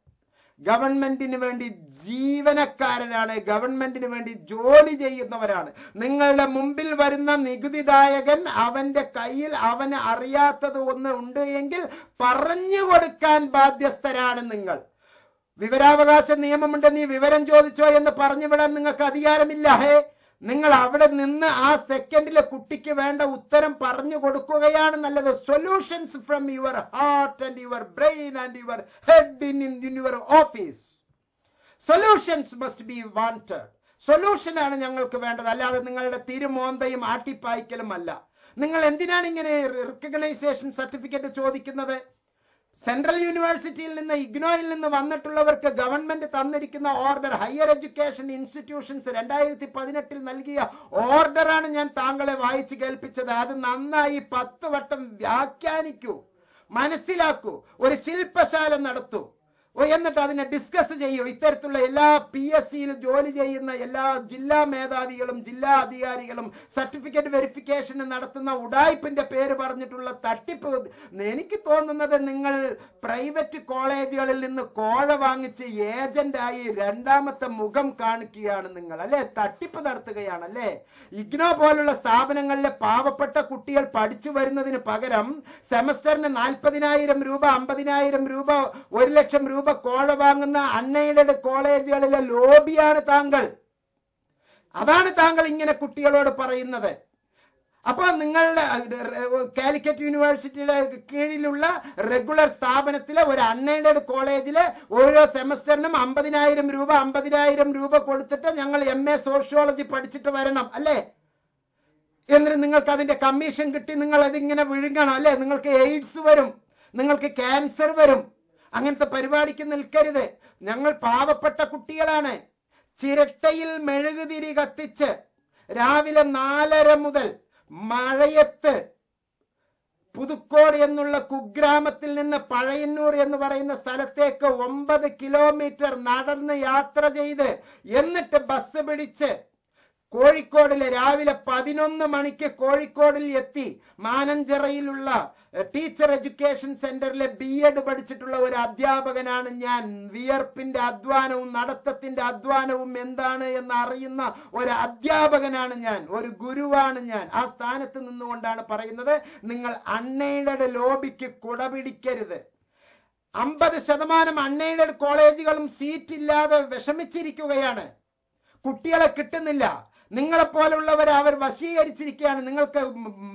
ഗവൺമെന്റിന് വേണ്ടി ജീവനക്കാരനാണ്, ഗവൺമെന്റിന് വേണ്ടി ജോലി ചെയ്യുന്നവരാണ്. നിങ്ങളുടെ മുമ്പിൽ വരുന്ന നികുതിദായകൻ അവന്റെ കയ്യിൽ അവന് അറിയാത്തത് ഒന്ന് ഉണ്ട് എങ്കിൽ പറഞ്ഞു കൊടുക്കാൻ ബാധ്യസ്ഥരാണ് നിങ്ങൾ. വിവരാവകാശ നിയമമുണ്ട്, നീ വിവരം ചോദിച്ചോ എന്ന് പറഞ്ഞു വിടാൻ നിങ്ങൾക്ക് അധികാരമില്ല. നിങ്ങൾ അവിടെ നിന്ന് ആ സെക്കൻഡിലെ കുട്ടിക്ക് വേണ്ട ഉത്തരം പറഞ്ഞു കൊടുക്കുകയാണ് നല്ലത്. Solutions from your heart and your brain and your head in your office. Solutions must be wanted. Solution ആണ് ഞങ്ങൾക്ക് വേണ്ടത്, അല്ലാതെ നിങ്ങളുടെ തിരുമോന്തയും ആട്ടിപ്പായ്ക്കലും അല്ല. നിങ്ങൾ എന്തിനാണ് ഇങ്ങനെ റിക്കഗ്നൈസേഷൻ സർട്ടിഫിക്കറ്റ് ചോദിക്കുന്നത്? സെൻട്രൽ യൂണിവേഴ്സിറ്റിയിൽ നിന്ന്, ഇഗ്നോയിൽ നിന്ന് വന്നിട്ടുള്ളവർക്ക് ഗവൺമെന്റ് തന്നിരിക്കുന്ന ഓർഡർ, ഹയർ എഡ്യൂക്കേഷൻ ഇൻസ്റ്റിറ്റ്യൂഷൻസ് 2018 നൽകിയ ഓർഡറാണ് ഞാൻ താങ്കളെ വായിച്ചു കേൾപ്പിച്ചത്. അത് നന്നായി 10 വട്ടം വ്യാഖ്യാനിക്കൂ, മനസ്സിലാക്കൂ, ഒരു ശില്പശാല നടത്തൂ, എന്നിട്ട് അതിനെ ഡിസ്കസ് ചെയ്യൂ. ഇത്തരത്തിലുള്ള എല്ലാ PSCയിൽ ജോലി ചെയ്യുന്ന എല്ലാ ജില്ലാ മേധാവികളും ജില്ലാ അധികാരികളും സർട്ടിഫിക്കറ്റ് വെരിഫിക്കേഷൻ നടത്തുന്ന ഉഡായിപ്പിന്റെ പേര് പറഞ്ഞിട്ടുള്ള തട്ടിപ്പ്, എനിക്ക് തോന്നുന്നത് നിങ്ങൾ പ്രൈവറ്റ് കോളേജുകളിൽ നിന്ന് കോഴ വാങ്ങിച്ച് ഏജന്റായി രണ്ടാമത്തെ മുഖം കാണിക്കുകയാണ് നിങ്ങൾ, അല്ലെ? തട്ടിപ്പ് നടത്തുകയാണല്ലേ? ഇഗ്നോ പോലുള്ള സ്ഥാപനങ്ങളിലെ പാവപ്പെട്ട കുട്ടികൾ പഠിച്ചു വരുന്നതിന് പകരം സെമസ്റ്ററിന് 40,000 രൂപ, 50,000 രൂപ, 1 ലക്ഷം രൂപ കോഴ വാങ്ങുന്ന അൺഎയ്ഡഡ് കോളേജുകളിലെ ലോബിയാണ് താങ്കൾ. അതാണ് താങ്കൾ ഇങ്ങനെ കുട്ടികളോട് പറയുന്നത്. അപ്പൊ നിങ്ങളുടെ കാലിക്കറ്റ് യൂണിവേഴ്സിറ്റിയുടെ കീഴിലുള്ള റെഗുലർ സ്ഥാപനത്തിലെ ഒരു അൺഎയ്ഡഡ് കോളേജിലെ ഓരോ സെമസ്റ്ററിനും 50,000 രൂപ കൊടുത്തിട്ട് ഞങ്ങൾ MA സോഷ്യോളജി പഠിച്ചിട്ട് വരണം, അല്ലേ? എന്നിട്ട് നിങ്ങൾക്ക് അതിന്റെ കമ്മീഷൻ കിട്ടി നിങ്ങൾ അതിങ്ങനെ വിഴുങ്ങണം, അല്ലെ? നിങ്ങൾക്ക് എയ്ഡ്സ് വരും, നിങ്ങൾക്ക് ക്യാൻസർ വരും. അങ്ങനത്തെ പരിപാടിക്ക് നിൽക്കരുത്. ഞങ്ങൾ പാവപ്പെട്ട കുട്ടികളാണ്. ചിരട്ടയിൽ മെഴുകുതിരി കത്തിച്ച് രാവിലെ 4:30 മുതൽ മഴയത്ത് പുതുക്കോട് എന്നുള്ള കുഗ്രാമത്തിൽ നിന്ന് പഴയന്നൂർ എന്ന് പറയുന്ന സ്ഥലത്തേക്ക് 9 കിലോമീറ്റർ നടന്ന് യാത്ര ചെയ്ത് എന്നിട്ട് ബസ് പിടിച്ച് കോഴിക്കോടിലെ രാവിലെ 11 മണിക്ക് കോഴിക്കോടിൽ എത്തി മാനഞ്ചിറയിലുള്ള ടീച്ചർ എഡ്യൂക്കേഷൻ സെന്ററിലെ B.Ed പഠിച്ചിട്ടുള്ള ഒരു അധ്യാപകനാണ് ഞാൻ. വിയർപ്പിന്റെ അധ്വാനവും നടത്തത്തിന്റെ അധ്വാനവും എന്താണ് എന്ന് അറിയുന്ന ഒരു അധ്യാപകനാണ് ഞാൻ, ഒരു ഗുരുവാണ് ഞാൻ. ആ സ്ഥാനത്ത് നിന്നുകൊണ്ടാണ് പറയുന്നത്, നിങ്ങൾ അൺഎയ്ഡഡ് ലോബിക്ക് കുടപിടിക്കരുത്. 50% അൺഎയ്ഡഡ് കോളേജുകളും സീറ്റ് ഇല്ലാതെ വിഷമിച്ചിരിക്കുകയാണ്. കുട്ടികളെ കിട്ടുന്നില്ല. നിങ്ങളെപ്പോലുള്ളവർ അവർ വശീകരിച്ചിരിക്കുകയാണ്. നിങ്ങൾക്ക്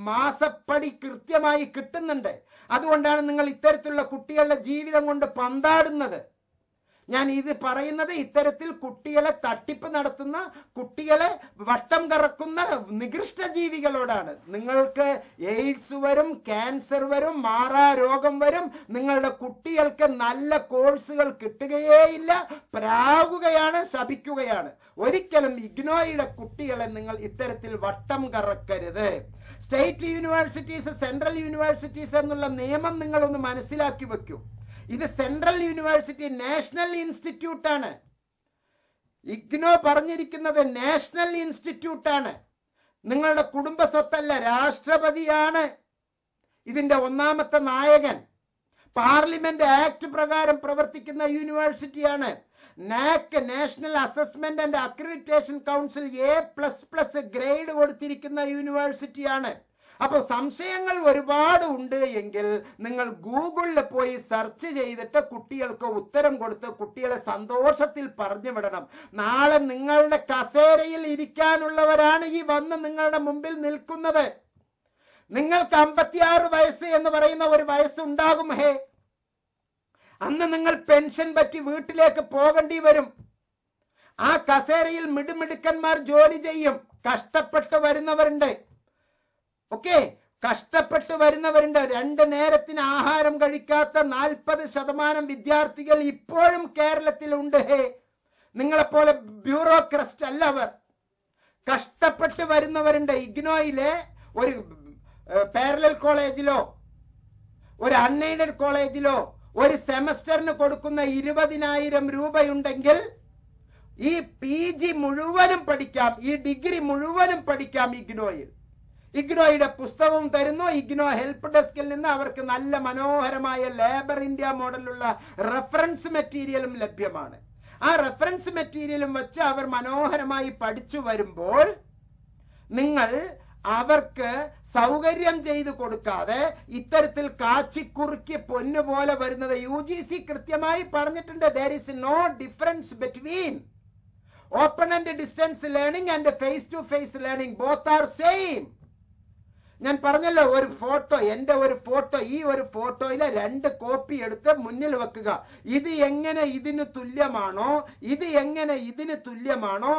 മാസപ്പടി കൃത്യമായി കിട്ടുന്നുണ്ട്. അതുകൊണ്ടാണ് നിങ്ങൾ ഇത്തരത്തിലുള്ള കുട്ടികളുടെ ജീവിതം കൊണ്ട് പന്താടുന്നത്. ഞാൻ ഇത് പറയുന്നത് ഇത്തരത്തിൽ കുട്ടികളെ തട്ടിപ്പ് നടത്തുന്ന, കുട്ടികളെ വട്ടം കറക്കുന്ന നികൃഷ്ട ജീവികളോടാണ്. നിങ്ങൾക്ക് എയ്ഡ്സ് വരും, ക്യാൻസർ വരും, മാറാ രോഗം വരും. നിങ്ങളുടെ കുട്ടികൾക്ക് നല്ല കോഴ്സുകൾ കിട്ടുകയേയില്ല. പ്രാകുകയാണ്, ശപിക്കുകയാണ്. ഒരിക്കലും ഇഗ്നോയുടെ കുട്ടികളെ നിങ്ങൾ ഇത്തരത്തിൽ വട്ടം കറക്കരുത്. സ്റ്റേറ്റ് യൂണിവേഴ്സിറ്റീസ്, സെൻട്രൽ യൂണിവേഴ്സിറ്റീസ് എന്നുള്ള നിയമം നിങ്ങളൊന്ന് മനസ്സിലാക്കി വെക്കൂ. ഇത് സെൻട്രൽ യൂണിവേഴ്സിറ്റി, നാഷണൽ ഇൻസ്റ്റിറ്റ്യൂട്ട് ആണ്. ഇഗ്നോ പറഞ്ഞിരിക്കുന്നത് നാഷണൽ ഇൻസ്റ്റിറ്റ്യൂട്ട് ആണ്. നിങ്ങളുടെ കുടുംബ സ്വത്തല്ല, രാഷ്ട്രപതിയാണ് ഇതിന്റെ ഒന്നാമത്തെ നായകൻ. പാർലമെന്റ് ആക്ട് പ്രകാരം പ്രവർത്തിക്കുന്ന യൂണിവേഴ്സിറ്റിയാണ്. NAAC, national assessment and accreditation council A++ grade കൊടുത്തിരിക്കുന്ന യൂണിവേഴ്സിറ്റിയാണ്. അപ്പൊ സംശയങ്ങൾ ഒരുപാട് ഉണ്ട് എങ്കിൽ നിങ്ങൾ ഗൂഗിളിൽ പോയി സെർച്ച് ചെയ്തിട്ട് കുട്ടികൾക്ക് ഉത്തരം കൊടുത്ത് കുട്ടികളെ സന്തോഷത്തിൽ പറഞ്ഞു വിടണം. നാളെ നിങ്ങളുടെ കസേരയിൽ ഇരിക്കാനുള്ളവരാണ് ഈ വന്ന് നിങ്ങളുടെ മുമ്പിൽ നിൽക്കുന്നത്. നിങ്ങൾക്ക് 56 വയസ്സ് എന്ന് പറയുന്ന ഒരു വയസ്സുണ്ടാകും. അന്ന് നിങ്ങൾ പെൻഷൻ പറ്റി വീട്ടിലേക്ക് പോകേണ്ടി വരും. ആ കസേരയിൽ മിടുമിടുക്കന്മാർ ജോലി ചെയ്യും. കഷ്ടപ്പെട്ട് വരുന്നവരുണ്ട്. ഓക്കെ, കഷ്ടപ്പെട്ട് വരുന്നവരുണ്ട്. 2 നേരത്തിന് ആഹാരം കഴിക്കാത്ത 40% വിദ്യാർത്ഥികൾ ഇപ്പോഴും കേരളത്തിലുണ്ട്. നിങ്ങളെപ്പോലെ ബ്യൂറോക്രസ്റ്റ് അല്ല അവർ. കഷ്ടപ്പെട്ട് വരുന്നവരുണ്ട്. ഇഗ്നോയിലെ ഒരു പാരലൽ കോളേജിലോ ഒരു അൺഎയ്ഡഡ് കോളേജിലോ ഒരു സെമസ്റ്ററിന് കൊടുക്കുന്ന 20,000 രൂപയുണ്ടെങ്കിൽ ഈ PG മുഴുവനും പഠിക്കാം, ഈ ഡിഗ്രി മുഴുവനും പഠിക്കാം ഇഗ്നോയിൽ. ഇഗ്നോയുടെ പുസ്തകവും തരുന്നു. ഇഗ്നോ ഹെൽപ്പ് ഡെസ്കിൽ നിന്ന് അവർക്ക് നല്ല മനോഹരമായ ലേബർ ഇന്ത്യ മോഡലുള്ള റെഫറൻസ് മെറ്റീരിയലും ലഭ്യമാണ്. ആ റെഫറൻസ് മെറ്റീരിയലും വെച്ച് അവർ മനോഹരമായി പഠിച്ചു വരുമ്പോൾ നിങ്ങൾ അവർക്ക് സൗകര്യം ചെയ്തു കൊടുക്കാതെ ഇത്തരത്തിൽ കാച്ചിക്കുറുക്കി പൊന്നുപോലെ വരുന്നത് UGC കൃത്യമായി പറഞ്ഞിട്ടുണ്ട്. there is no difference between open and distance learning and face to face learning, both are same. ഞാൻ പറഞ്ഞല്ലോ, ഒരു ഫോട്ടോ, എന്റെ ഒരു ഫോട്ടോ, ഈ ഒരു ഫോട്ടോയിലെ 2 കോപ്പി എടുത്ത് മുന്നിൽ വെക്കുക. ഇത് എങ്ങനെ ഇതിന് തുല്യമാണോ, ഇത് എങ്ങനെ ഇതിന് തുല്യമാണോ,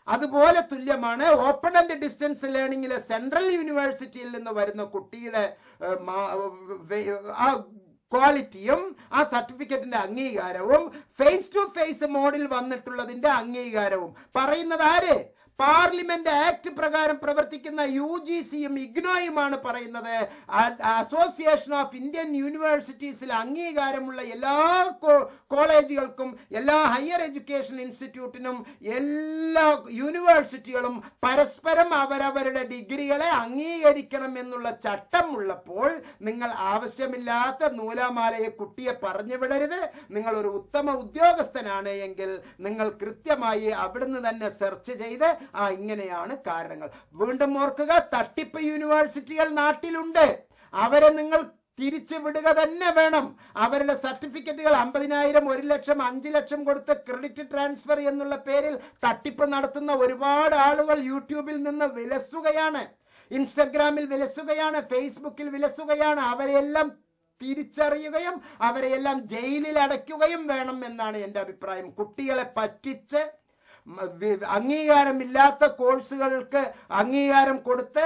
അതുപോലെ തുല്യമാണ് ഓപ്പൺ ആൻഡ് ഡിസ്റ്റൻസ് ലേണിംഗിലെ സെൻട്രൽ യൂണിവേഴ്സിറ്റിയിൽ നിന്ന് വരുന്ന കുട്ടിയുടെ ആ ക്വാളിറ്റിയും ആ സർട്ടിഫിക്കറ്റിന്റെ അംഗീകാരവും ഫേസ് ടു ഫേസ് മോഡിൽ വന്നിട്ടുള്ളതിന്റെ അംഗീകാരവും പറയുന്നത് ആര്? പാർലമെന്റ് ആക്ട് പ്രകാരം പ്രവർത്തിക്കുന്ന UGCയും ഇഗ്നോയുമാണ് പറയുന്നത്. അസോസിയേഷൻ ഓഫ് ഇന്ത്യൻ യൂണിവേഴ്സിറ്റീസിൽ അംഗീകാരമുള്ള എല്ലാ കോളേജുകൾക്കും, എല്ലാ ഹയർ എഡ്യൂക്കേഷൻ ഇൻസ്റ്റിറ്റ്യൂട്ടിനും, എല്ലാ യൂണിവേഴ്സിറ്റികളും പരസ്പരം അവരവരുടെ ഡിഗ്രികളെ അംഗീകരിക്കണം എന്നുള്ള ചട്ടം ഉള്ളപ്പോൾ നിങ്ങൾ ആവശ്യമില്ലാത്ത നൂലാമാലയെ കുട്ടിയെ പറഞ്ഞു വിടരുത്. നിങ്ങൾ ഒരു ഉത്തമ ഉദ്യോഗസ്ഥനാണ് എങ്കിൽ നിങ്ങൾ കൃത്യമായി അവിടുന്ന് തന്നെ സെർച്ച് ചെയ്ത് ഇങ്ങനെയാണ് കാരണങ്ങൾ. വീണ്ടും ഓർക്കുക, തട്ടിപ്പ് യൂണിവേഴ്സിറ്റികൾ നാട്ടിലുണ്ട്. അവരെ നിങ്ങൾ തിരിച്ചു വിടുക തന്നെ വേണം. അവരുടെ സർട്ടിഫിക്കറ്റുകൾ 50,000, 1 ലക്ഷം, 5 ലക്ഷം കൊടുത്ത് ക്രെഡിറ്റ് ട്രാൻസ്ഫർ എന്നുള്ള പേരിൽ തട്ടിപ്പ് നടത്തുന്ന ഒരുപാട് ആളുകൾ യൂട്യൂബിൽ നിന്ന് വിലസുകയാണ്, ഇൻസ്റ്റഗ്രാമിൽ വിലസുകയാണ്, ഫേസ്ബുക്കിൽ വിലസുകയാണ്. അവരെല്ലാം തിരിച്ചറിയുകയും അവരെയെല്ലാം ജയിലിൽ അടയ്ക്കുകയും വേണം എന്നാണ് എൻ്റെ അഭിപ്രായം. കുട്ടികളെ പറ്റിച്ച് അംഗീകാരമില്ലാത്ത കോഴ്സുകൾക്ക് അംഗീകാരം കൊടുത്ത്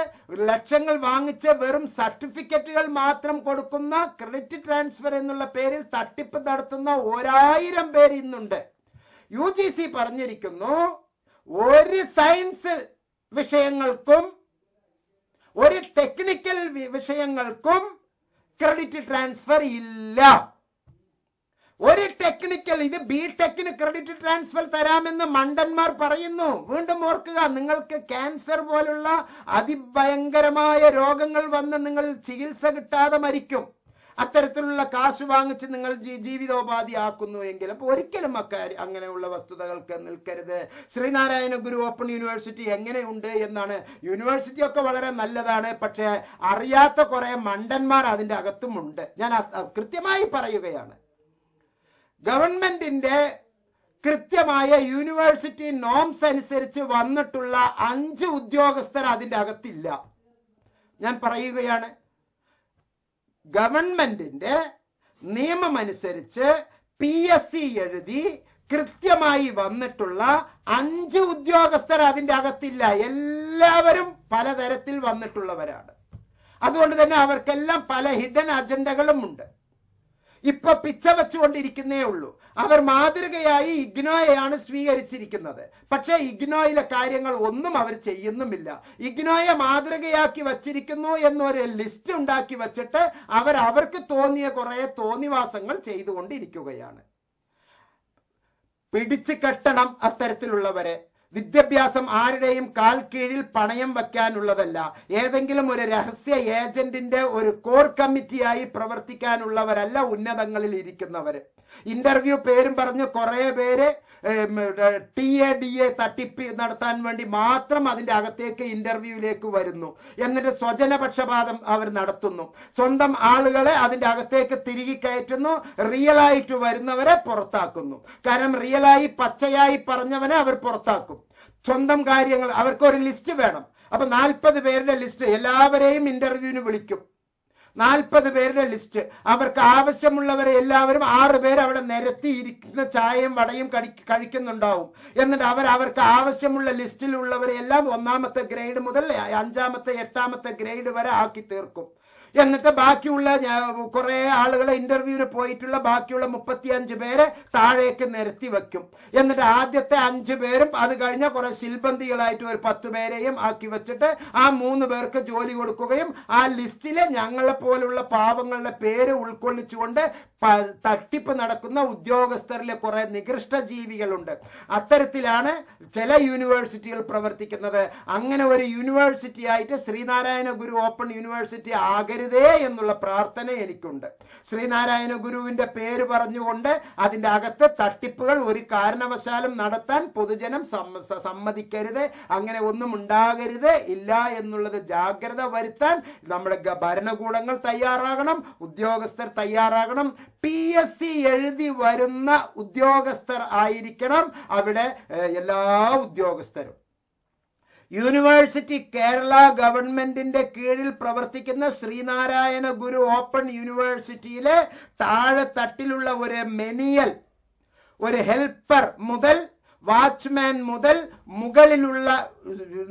ലക്ഷങ്ങൾ വാങ്ങിച്ച് വെറും സർട്ടിഫിക്കറ്റുകൾ മാത്രം കൊടുക്കുന്ന ക്രെഡിറ്റ് ട്രാൻസ്ഫർ എന്നുള്ള പേരിൽ തട്ടിപ്പ് നടത്തുന്ന 1000 പേര് ഇന്നുണ്ട്. UGC പറഞ്ഞിരിക്കുന്നു, ഒരു സയൻസ് വിഷയങ്ങൾക്കും ഒരു ടെക്നിക്കൽ വിഷയങ്ങൾക്കും ക്രെഡിറ്റ് ട്രാൻസ്ഫർ ഇല്ല. ഒരു ടെക്നിക്കൽ, ഇത് B.Techന് ക്രെഡിറ്റ് ട്രാൻസ്ഫർ തരാമെന്ന് മണ്ടന്മാർ പറയുന്നു. വീണ്ടും ഓർക്കുക, നിങ്ങൾക്ക് ക്യാൻസർ പോലുള്ള അതിഭയങ്കരമായ രോഗങ്ങൾ വന്ന് നിങ്ങൾ ചികിത്സ കിട്ടാതെ മരിക്കും. അത്തരത്തിലുള്ള കാശ് വാങ്ങിച്ച് നിങ്ങൾ ജീവിതോപാധി ആക്കുന്നു എങ്കിൽ അപ്പോൾ ഒരിക്കലും അങ്ങനെയുള്ള വസ്തുതകൾക്ക് നിൽക്കരുത്. ശ്രീനാരായണ ഗുരു ഓപ്പൺ യൂണിവേഴ്സിറ്റി എങ്ങനെയുണ്ട് എന്നാണ്. യൂണിവേഴ്സിറ്റി ഒക്കെ വളരെ നല്ലതാണ്, പക്ഷെ അറിയാത്ത കുറെ മണ്ടന്മാർ അതിൻ്റെ അകത്തുമുണ്ട്. ഞാൻ കൃത്യമായി പറയുകയാണ്. ഗവൺമെന്റിന്റെ കൃത്യമായ യൂണിവേഴ്സിറ്റി നോംസ് അനുസരിച്ച് വന്നിട്ടുള്ള 5 ഉദ്യോഗസ്ഥർ അതിൻ്റെ അകത്തില്ല. ഞാൻ പറയുകയാണ്, ഗവൺമെന്റിന്റെ നിയമമനുസരിച്ച് PSC എഴുതി കൃത്യമായി വന്നിട്ടുള്ള 5 ഉദ്യോഗസ്ഥർ അതിൻ്റെ അകത്തില്ല. എല്ലാവരും പലതരത്തിൽ വന്നിട്ടുള്ളവരാണ്. അതുകൊണ്ട് തന്നെ അവർക്കെല്ലാം പല ഹിഡൻ അജണ്ടകളും ഉണ്ട്. ഇപ്പൊ പിച്ച വെച്ചുകൊണ്ടിരിക്കുന്നേ ഉള്ളൂ. അവർ മാതൃകയായി ഇഗ്നോയെയാണ് സ്വീകരിച്ചിരിക്കുന്നത്. പക്ഷേ ഇഗ്നോയിലെ കാര്യങ്ങൾ ഒന്നും അവർ ചെയ്യുന്നുമില്ല. ഇഗ്നോയെ മാതൃകയാക്കി വച്ചിരിക്കുന്നു എന്നൊരു ലിസ്റ്റ് ഉണ്ടാക്കി വച്ചിട്ട് അവർക്ക് തോന്നിയ കുറെ തോന്നിവാസങ്ങൾ ചെയ്തുകൊണ്ടിരിക്കുകയാണ്. പിടിച്ചു കെട്ടണം അത്തരത്തിലുള്ളവരെ. വിദ്യാഭ്യാസം ആരുടെയും കാൽ കീഴിൽ പണയം വയ്ക്കാനുള്ളതല്ല. ഏതെങ്കിലും ഒരു രഹസ്യ ഏജന്റിന്റെ ഒരു കോർ കമ്മിറ്റിയായി പ്രവർത്തിക്കാനുള്ളവരല്ല ഉന്നതങ്ങളിൽ ഇരിക്കുന്നവര്. ഇന്റർവ്യൂ പേരും പറഞ്ഞ് കുറെ പേര് TADA തട്ടിപ്പ് നടത്താൻ വേണ്ടി മാത്രം അതിന്റെ അകത്തേക്ക് ഇന്റർവ്യൂവിലേക്ക് വരുന്നു. എന്നിട്ട് സ്വജനപക്ഷപാതം അവർ നടത്തുന്നു. സ്വന്തം ആളുകളെ അതിന്റെ അകത്തേക്ക് തിരികെ കയറ്റുന്നു. റിയലായിട്ട് വരുന്നവരെ പുറത്താക്കുന്നു. കാരണം റിയലായി പച്ചയായി പറഞ്ഞവനെ അവർ പുറത്താക്കും. സ്വന്തം കാര്യങ്ങൾ അവർക്കൊരു ലിസ്റ്റ് വേണം. അപ്പൊ 40 പേരുടെ ലിസ്റ്റ് എല്ലാവരെയും ഇന്റർവ്യൂവിന് വിളിക്കും. 40 പേരുടെ ലിസ്റ്റ്. അവർക്ക് ആവശ്യമുള്ളവരെ എല്ലാവരും 6 പേര് അവിടെ നിരത്തി ഇരിക്കുന്ന ചായയും വടയും കഴിക്കുന്നുണ്ടാവും. എന്നിട്ട് അവർക്ക് ആവശ്യമുള്ള ലിസ്റ്റിലുള്ളവരെ എല്ലാം 1ാമത്തെ ഗ്രേഡ് മുതൽ 5ാമത്തെ 8ാമത്തെ ഗ്രേഡ് വരെ ആക്കി തീർക്കും. എന്നിട്ട് ബാക്കിയുള്ള കുറെ ആളുകളെ ഇന്റർവ്യൂവിന് പോയിട്ടുള്ള ബാക്കിയുള്ള 35 പേരെ താഴേക്ക് നിരത്തി വെക്കും. എന്നിട്ട് ആദ്യത്തെ 5 പേരും അത് കഴിഞ്ഞ കുറെ ശിൽബന്തികളായിട്ട് ഒരു 10 പേരെയും ആക്കി വെച്ചിട്ട് ആ 3 പേർക്ക് ജോലി കൊടുക്കുകയും ആ ലിസ്റ്റില് ഞങ്ങളെ പോലുള്ള പാവങ്ങളുടെ പേര് ഉൾക്കൊള്ളിച്ചുകൊണ്ട് തട്ടിപ്പ് നടക്കുന്ന ഉദ്യോഗസ്ഥരിലെ കുറെ നികൃഷ്ട ജീവികളുണ്ട്. അത്തരത്തിലാണ് ചില യൂണിവേഴ്സിറ്റികൾ പ്രവർത്തിക്കുന്നത്. അങ്ങനെ ഒരു യൂണിവേഴ്സിറ്റി ആയിട്ട് ശ്രീനാരായണ ഗുരു ഓപ്പൺ യൂണിവേഴ്സിറ്റി ആകരുതേ എന്നുള്ള പ്രാർത്ഥന എനിക്കുണ്ട്. ശ്രീനാരായണ ഗുരുവിന്റെ പേര് പറഞ്ഞുകൊണ്ട് അതിന്റെ അകത്ത് തട്ടിപ്പുകൾ ഒരു കാരണവശാലും നടത്താൻ പൊതുജനം സമ്മതിക്കരുത്. അങ്ങനെ ഒന്നും ഉണ്ടാകരുത്. ഇല്ല എന്നുള്ളത് ജാഗ്രത വരുത്താൻ നമ്മുടെ ഭരണകൂടങ്ങൾ തയ്യാറാകണം, ഉദ്യോഗസ്ഥർ തയ്യാറാകണം. PSC എഴുതി വരുന്ന ഉദ്യോഗസ്ഥർ ആയിരിക്കണം അവിടെ എല്ലാ ഉദ്യോഗസ്ഥരും. യൂണിവേഴ്സിറ്റി കേരള ഗവൺമെന്റിന്റെ കീഴിൽ പ്രവർത്തിക്കുന്ന ശ്രീനാരായണ ഗുരു ഓപ്പൺ യൂണിവേഴ്സിറ്റിയിലെ താഴെ തട്ടിലുള്ള ഒരു മെനിയൽ, ഒരു ഹെൽപ്പർ മുതൽ വാച്ച്മാൻ മുതൽ മുകളിലുള്ള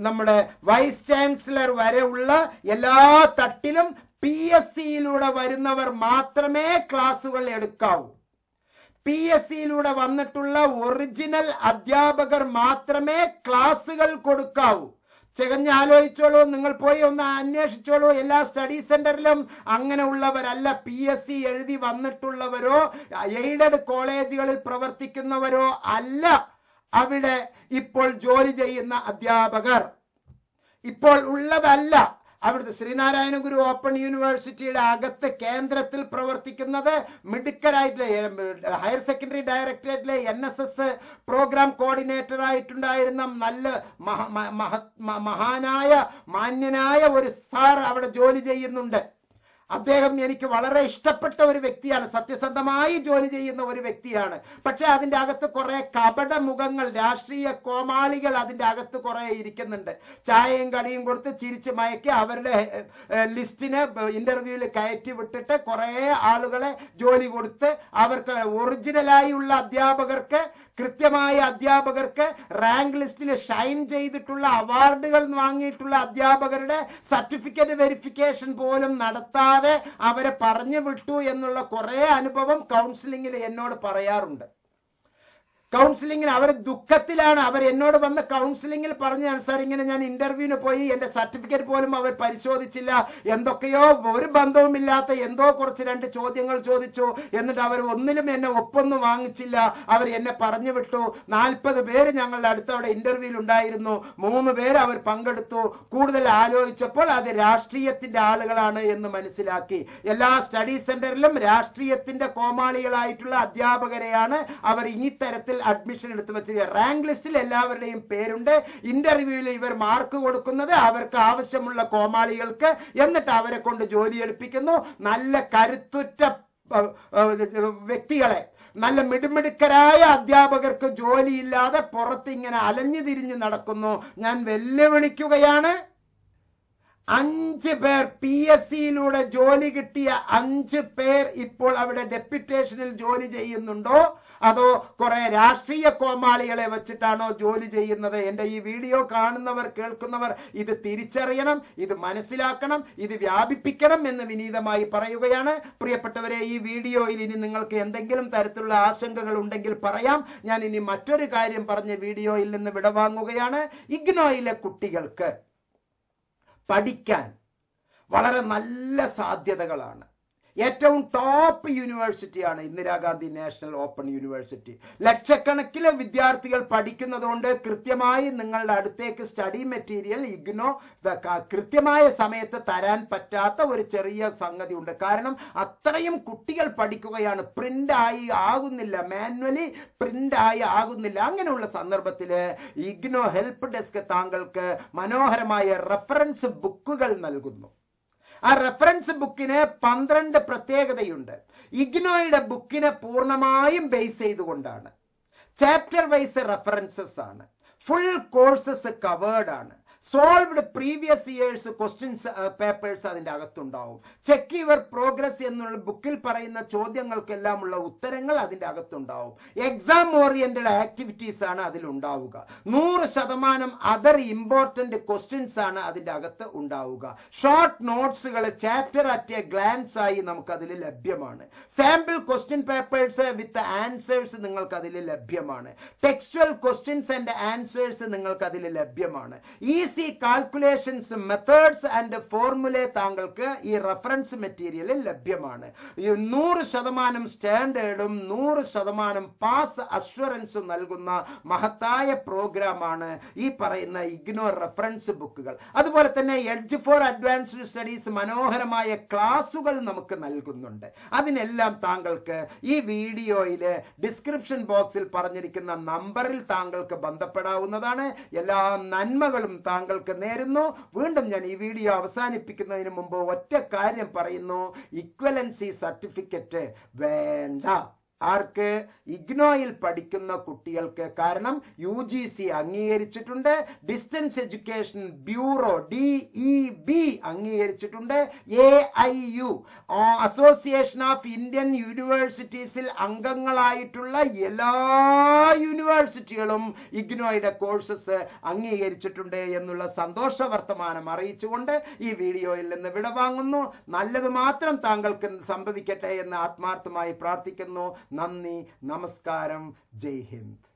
നമ്മുടെ വൈസ് ചാൻസലർ വരെ ഉള്ള എല്ലാ തട്ടിലും PSCയിലൂടെ വരുന്നവർ മാത്രമേ ക്ലാസുകൾ എടുക്കാവൂ. PSCയിലൂടെ വന്നിട്ടുള്ള ഒറിജിനൽ അധ്യാപകർ മാത്രമേ ക്ലാസുകൾ കൊടുക്കാവൂ. ആലോചിച്ചോളൂ, നിങ്ങൾ പോയി ഒന്ന് അന്വേഷിച്ചോളൂ. എല്ലാ സ്റ്റഡി സെന്ററിലും അങ്ങനെ ഉള്ളവരല്ല. PSC എഴുതി വന്നിട്ടുള്ളവരോ എയ്ഡഡ് കോളേജുകളിൽ പ്രവർത്തിക്കുന്നവരോ അല്ല അവിടെ ഇപ്പോൾ ജോലി ചെയ്യുന്ന അധ്യാപകർ. ഇപ്പോൾ ഉള്ളതല്ല. അവിടുത്തെ ശ്രീനാരായണ ഗുരു ഓപ്പൺ യൂണിവേഴ്സിറ്റിയുടെ അകത്ത് കേന്ദ്രത്തിൽ പ്രവർത്തിക്കുന്നത് മിടുക്കരായിട്ടുള്ള ഹയർ സെക്കൻഡറി ഡയറക്ടറേറ്റിലെ NSS പ്രോഗ്രാം കോർഡിനേറ്റർ ആയിട്ടുണ്ടായിരുന്ന നല്ല മാന്യനായ ഒരു സാർ അവിടെ ജോലി ചെയ്യുന്നുണ്ട്. അദ്ദേഹം എനിക്ക് വളരെ ഇഷ്ടപ്പെട്ട ഒരു വ്യക്തിയാണ്. സത്യസന്ധമായി ജോലി ചെയ്യുന്ന ഒരു വ്യക്തിയാണ്. പക്ഷെ അതിൻ്റെ അകത്ത് കുറെ കപട മുഖങ്ങൾ, രാഷ്ട്രീയ കോമാളികൾ അതിൻ്റെ അകത്ത് കുറെ ഇരിക്കുന്നുണ്ട്. ചായയും കടിയും കൊടുത്ത് ചിരിച്ച് മയക്കി അവരുടെ ലിസ്റ്റിനെ ഇന്റർവ്യൂവിൽ കയറ്റി വിട്ടിട്ട് കുറെ ആളുകളെ ജോലി കൊടുത്ത് അവർക്ക് ഒറിജിനലായി ഉള്ള അധ്യാപകർക്ക്, കൃത്യമായ അധ്യാപകർക്ക്, റാങ്ക് ലിസ്റ്റിൽ ഷൈൻ ചെയ്തിട്ടുള്ള അവാർഡുകൾ വാങ്ങിയിട്ടുള്ള അധ്യാപകരുടെ സർട്ടിഫിക്കറ്റ് വെരിഫിക്കേഷൻ പോലും നടത്താതെ അവരെ പറഞ്ഞു വിട്ടു എന്നുള്ള കുറെ അനുഭവം കൗൺസിലിംഗിൽ എന്നോട് പറയാറുണ്ട്. കൗൺസിലിംഗിന് അവർ ദുഃഖത്തിലാണ്. അവർ എന്നോട് വന്ന് കൗൺസിലിംഗിൽ പറഞ്ഞാണ്, സാർ ഇങ്ങനെ ഞാൻ ഇന്റർവ്യൂവിന് പോയി, എന്റെ സർട്ടിഫിക്കറ്റ് പോലും അവർ പരിശോധിച്ചില്ല, എന്തൊക്കെയോ ഒരു ബന്ധവുമില്ലാത്ത എന്തോ കുറച്ച് 2 ചോദ്യങ്ങൾ ചോദിച്ചു, എന്നിട്ട് അവർ ഒന്നിലും എന്നെ ഒപ്പൊന്നും വാങ്ങിച്ചില്ല, അവർ എന്നെ പറഞ്ഞു വിട്ടു. 40 പേര് ഞങ്ങളുടെ അടുത്തവിടെ ഇന്റർവ്യൂവിൽ ഉണ്ടായിരുന്നു, 3 പേര് അവർ പങ്കെടുത്തു. കൂടുതൽ ആലോചിച്ചപ്പോൾ അത് രാഷ്ട്രീയത്തിന്റെ ആളുകളാണ് എന്ന് മനസ്സിലാക്കി. എല്ലാ സ്റ്റഡി സെന്ററിലും രാഷ്ട്രീയത്തിന്റെ കോമാളികളായിട്ടുള്ള അധ്യാപകരെയാണ് അവർ ഈ തരത്തിൽ അഡ്മിഷൻ എടുത്തു വെച്ചത്. റാങ്ക് ലിസ്റ്റിൽ എല്ലാവരുടെയും പേരുണ്ട്. ഇന്റർവ്യൂവിൽ ഇവർ മാർക്ക് കൊടുക്കുന്നത് അവർക്ക് ആവശ്യമുള്ള കോമാളികൾക്ക്, എന്നിട്ട് അവരെ കൊണ്ട് ജോലി എടുപ്പിക്കുന്നു. നല്ല കരുത്തുറ്റ വ്യക്തികളെ, നല്ല മിടുമിടുക്കരായ അധ്യാപകർക്ക് ജോലിയില്ലാതെ പുറത്ത് ഇങ്ങനെ അലഞ്ഞു തിരിഞ്ഞു നടക്കുന്നു. ഞാൻ വെല്ലുവിളിക്കുകയാണ്. 5 പേർ PSCയിലൂടെ ജോലി കിട്ടിയ 5 പേർ ഇപ്പോൾ അവിടെ ഡെപ്യൂട്ടേഷനിൽ ജോലി ചെയ്യുന്നുണ്ടോ, അതോ കുറെ രാഷ്ട്രീയ കോമാളികളെ വെച്ചിട്ടാണോ ജോലി ചെയ്യുന്നത്? എൻ്റെ ഈ വീഡിയോ കാണുന്നവർ, കേൾക്കുന്നവർ ഇത് തിരിച്ചറിയണം, ഇത് മനസ്സിലാക്കണം, ഇത് വ്യാപിപ്പിക്കണം എന്ന് വിനീതമായി പറയുകയാണ്. പ്രിയപ്പെട്ടവരെ, ഈ വീഡിയോയിൽ ഇനി നിങ്ങൾക്ക് എന്തെങ്കിലും തരത്തിലുള്ള ആശങ്കകൾ ഉണ്ടെങ്കിൽ പറയാം. ഞാൻ ഇനി മറ്റൊരു കാര്യം പറഞ്ഞ് വീഡിയോയിൽ നിന്ന് വിടവാങ്ങുകയാണ്. ഇഗ്നോയിലെ കുട്ടികൾക്ക് പഠിക്കാൻ വളരെ നല്ല സാധ്യതകളാണ്. ഏറ്റവും ടോപ്പ് യൂണിവേഴ്സിറ്റിയാണ് ഇന്ദിരാഗാന്ധി നാഷണൽ ഓപ്പൺ യൂണിവേഴ്സിറ്റി. ലക്ഷക്കണക്കിന് വിദ്യാർത്ഥികൾ പഠിക്കുന്നതുകൊണ്ട് കൃത്യമായി നിങ്ങളുടെ അടുത്തേക്ക് സ്റ്റഡി മെറ്റീരിയൽ ഇഗ്നോ കൃത്യമായ സമയത്ത് തരാൻ പറ്റാത്ത ഒരു ചെറിയ സംഗതി ഉണ്ട്. കാരണം അത്രയും കുട്ടികൾ പഠിക്കുകയാണ്, പ്രിന്റ് ആയി ആകുന്നില്ല, മാനുവലി പ്രിന്റ് ആയി ആകുന്നില്ല. അങ്ങനെയുള്ള സന്ദർഭത്തിൽ ഇഗ്നോ ഹെൽപ്പ് ഡെസ്ക് താങ്കൾക്ക് മനോഹരമായ റെഫറൻസ് ബുക്കുകൾ നൽകുന്നു. ആ റെഫറൻസ് ബുക്കിന് 12 പ്രത്യേകതയുണ്ട്. ഇഗ്നോയുടെ ബുക്കിനെ പൂർണ്ണമായും ബേസ് ചെയ്തുകൊണ്ടാണ്. ചാപ്റ്റർ വൈസ് റെഫറൻസസ് ആണ്, ഫുൾ കോഴ്സസ് കവേർഡ് ആണ്, solved previous years questions papers അതിൻ്റെ അകത്തുണ്ടാവും. ചെക്ക് യുവർ പ്രോഗ്രസ് എന്നുള്ള ബുക്കിൽ പറയുന്ന ചോദ്യങ്ങൾക്കെല്ലാം ഉള്ള ഉത്തരങ്ങൾ അതിൻ്റെ അകത്തുണ്ടാവും. എക്സാം ഓറിയന്റഡ് ആക്ടിവിറ്റീസ് ആണ് അതിലുണ്ടാവുക. 100% അതർ ഇമ്പോർട്ടന്റ് ക്വസ്റ്റ്യൻസ് ആണ് അതിൻ്റെ അകത്ത് ഉണ്ടാവുക. ഷോർട്ട് നോട്ട്സുകൾ ചാപ്റ്റർ അറ്റ് എ ഗ്ലാൻസ് ആയി നമുക്ക് അതിൽ ലഭ്യമാണ്. Sample question papers with answers നിങ്ങൾക്ക് അതിൽ ലഭ്യമാണ്. ടെക്സ്ച്വൽ ക്വസ്റ്റ്യൻസ് ആൻഡ് ആൻസേഴ്സ് നിങ്ങൾക്ക് അതിൽ ലഭ്യമാണ്. കാൽക്കുലേഷൻസ്, മെത്തേഡ്സ് ആൻഡ് ഫോർമുല താങ്കൾക്ക് ഈ റെഫറൻസ് മെറ്റീരിയലിൽ ലഭ്യമാണ്. 100% സ്റ്റാൻഡേർഡും 100% പാസ് അഷ്വറൻസും നൽകുന്ന മഹത്തായ പ്രോഗ്രാമാണ് ഈ പറയുന്ന ഇഗ്നോ റെഫറൻസ് ബുക്കുകൾ. അതുപോലെ തന്നെ എഡ്ജ് ഫോർ അഡ്വാൻസ്ഡ് സ്റ്റഡീസ് മനോഹരമായ ക്ലാസുകൾ നമുക്ക് നൽകുന്നുണ്ട്. അതിനെല്ലാം താങ്കൾക്ക് ഈ വീഡിയോയിൽ ഡിസ്ക്രിപ്ഷൻ ബോക്സിൽ പറഞ്ഞിരിക്കുന്ന നമ്പറിൽ താങ്കൾക്ക് ബന്ധപ്പെടാവുന്നതാണ്. എല്ലാ നന്മകളും താങ്കൾക്ക് നേരുന്നു. വീണ്ടും ഞാൻ ഈ വീഡിയോ അവസാനിപ്പിക്കുന്നതിന് മുമ്പ് ഒറ്റ കാര്യം പറയുന്നു, ഇക്വലൻസി സർട്ടിഫിക്കറ്റ് വേണ്ട. ആർക്ക്? ഇഗ്നോയിൽ പഠിക്കുന്ന കുട്ടികൾക്ക്. കാരണം UGC അംഗീകരിച്ചിട്ടുണ്ട്, ഡിസ്റ്റൻസ് എഡ്യൂക്കേഷൻ ബ്യൂറോ DEB അംഗീകരിച്ചിട്ടുണ്ട്, AIU അസോസിയേഷൻ ഓഫ് ഇന്ത്യൻ യൂണിവേഴ്സിറ്റീസിൽ അംഗങ്ങളായിട്ടുള്ള എല്ലാ യൂണിവേഴ്സിറ്റികളും ഇഗ്നോയുടെ കോഴ്സസ് അംഗീകരിച്ചിട്ടുണ്ട് എന്നുള്ള സന്തോഷ വർത്തമാനം അറിയിച്ചുകൊണ്ട് ഈ വീഡിയോയിൽ നിന്ന് വിടവാങ്ങുന്നു. നല്ലത് മാത്രം താങ്കൾക്ക് സംഭവിക്കട്ടെ എന്ന് ആത്മാർത്ഥമായി പ്രാർത്ഥിക്കുന്നു. നന്ദി, നമസ്കാരം, ജയ് ഹിന്ദ്.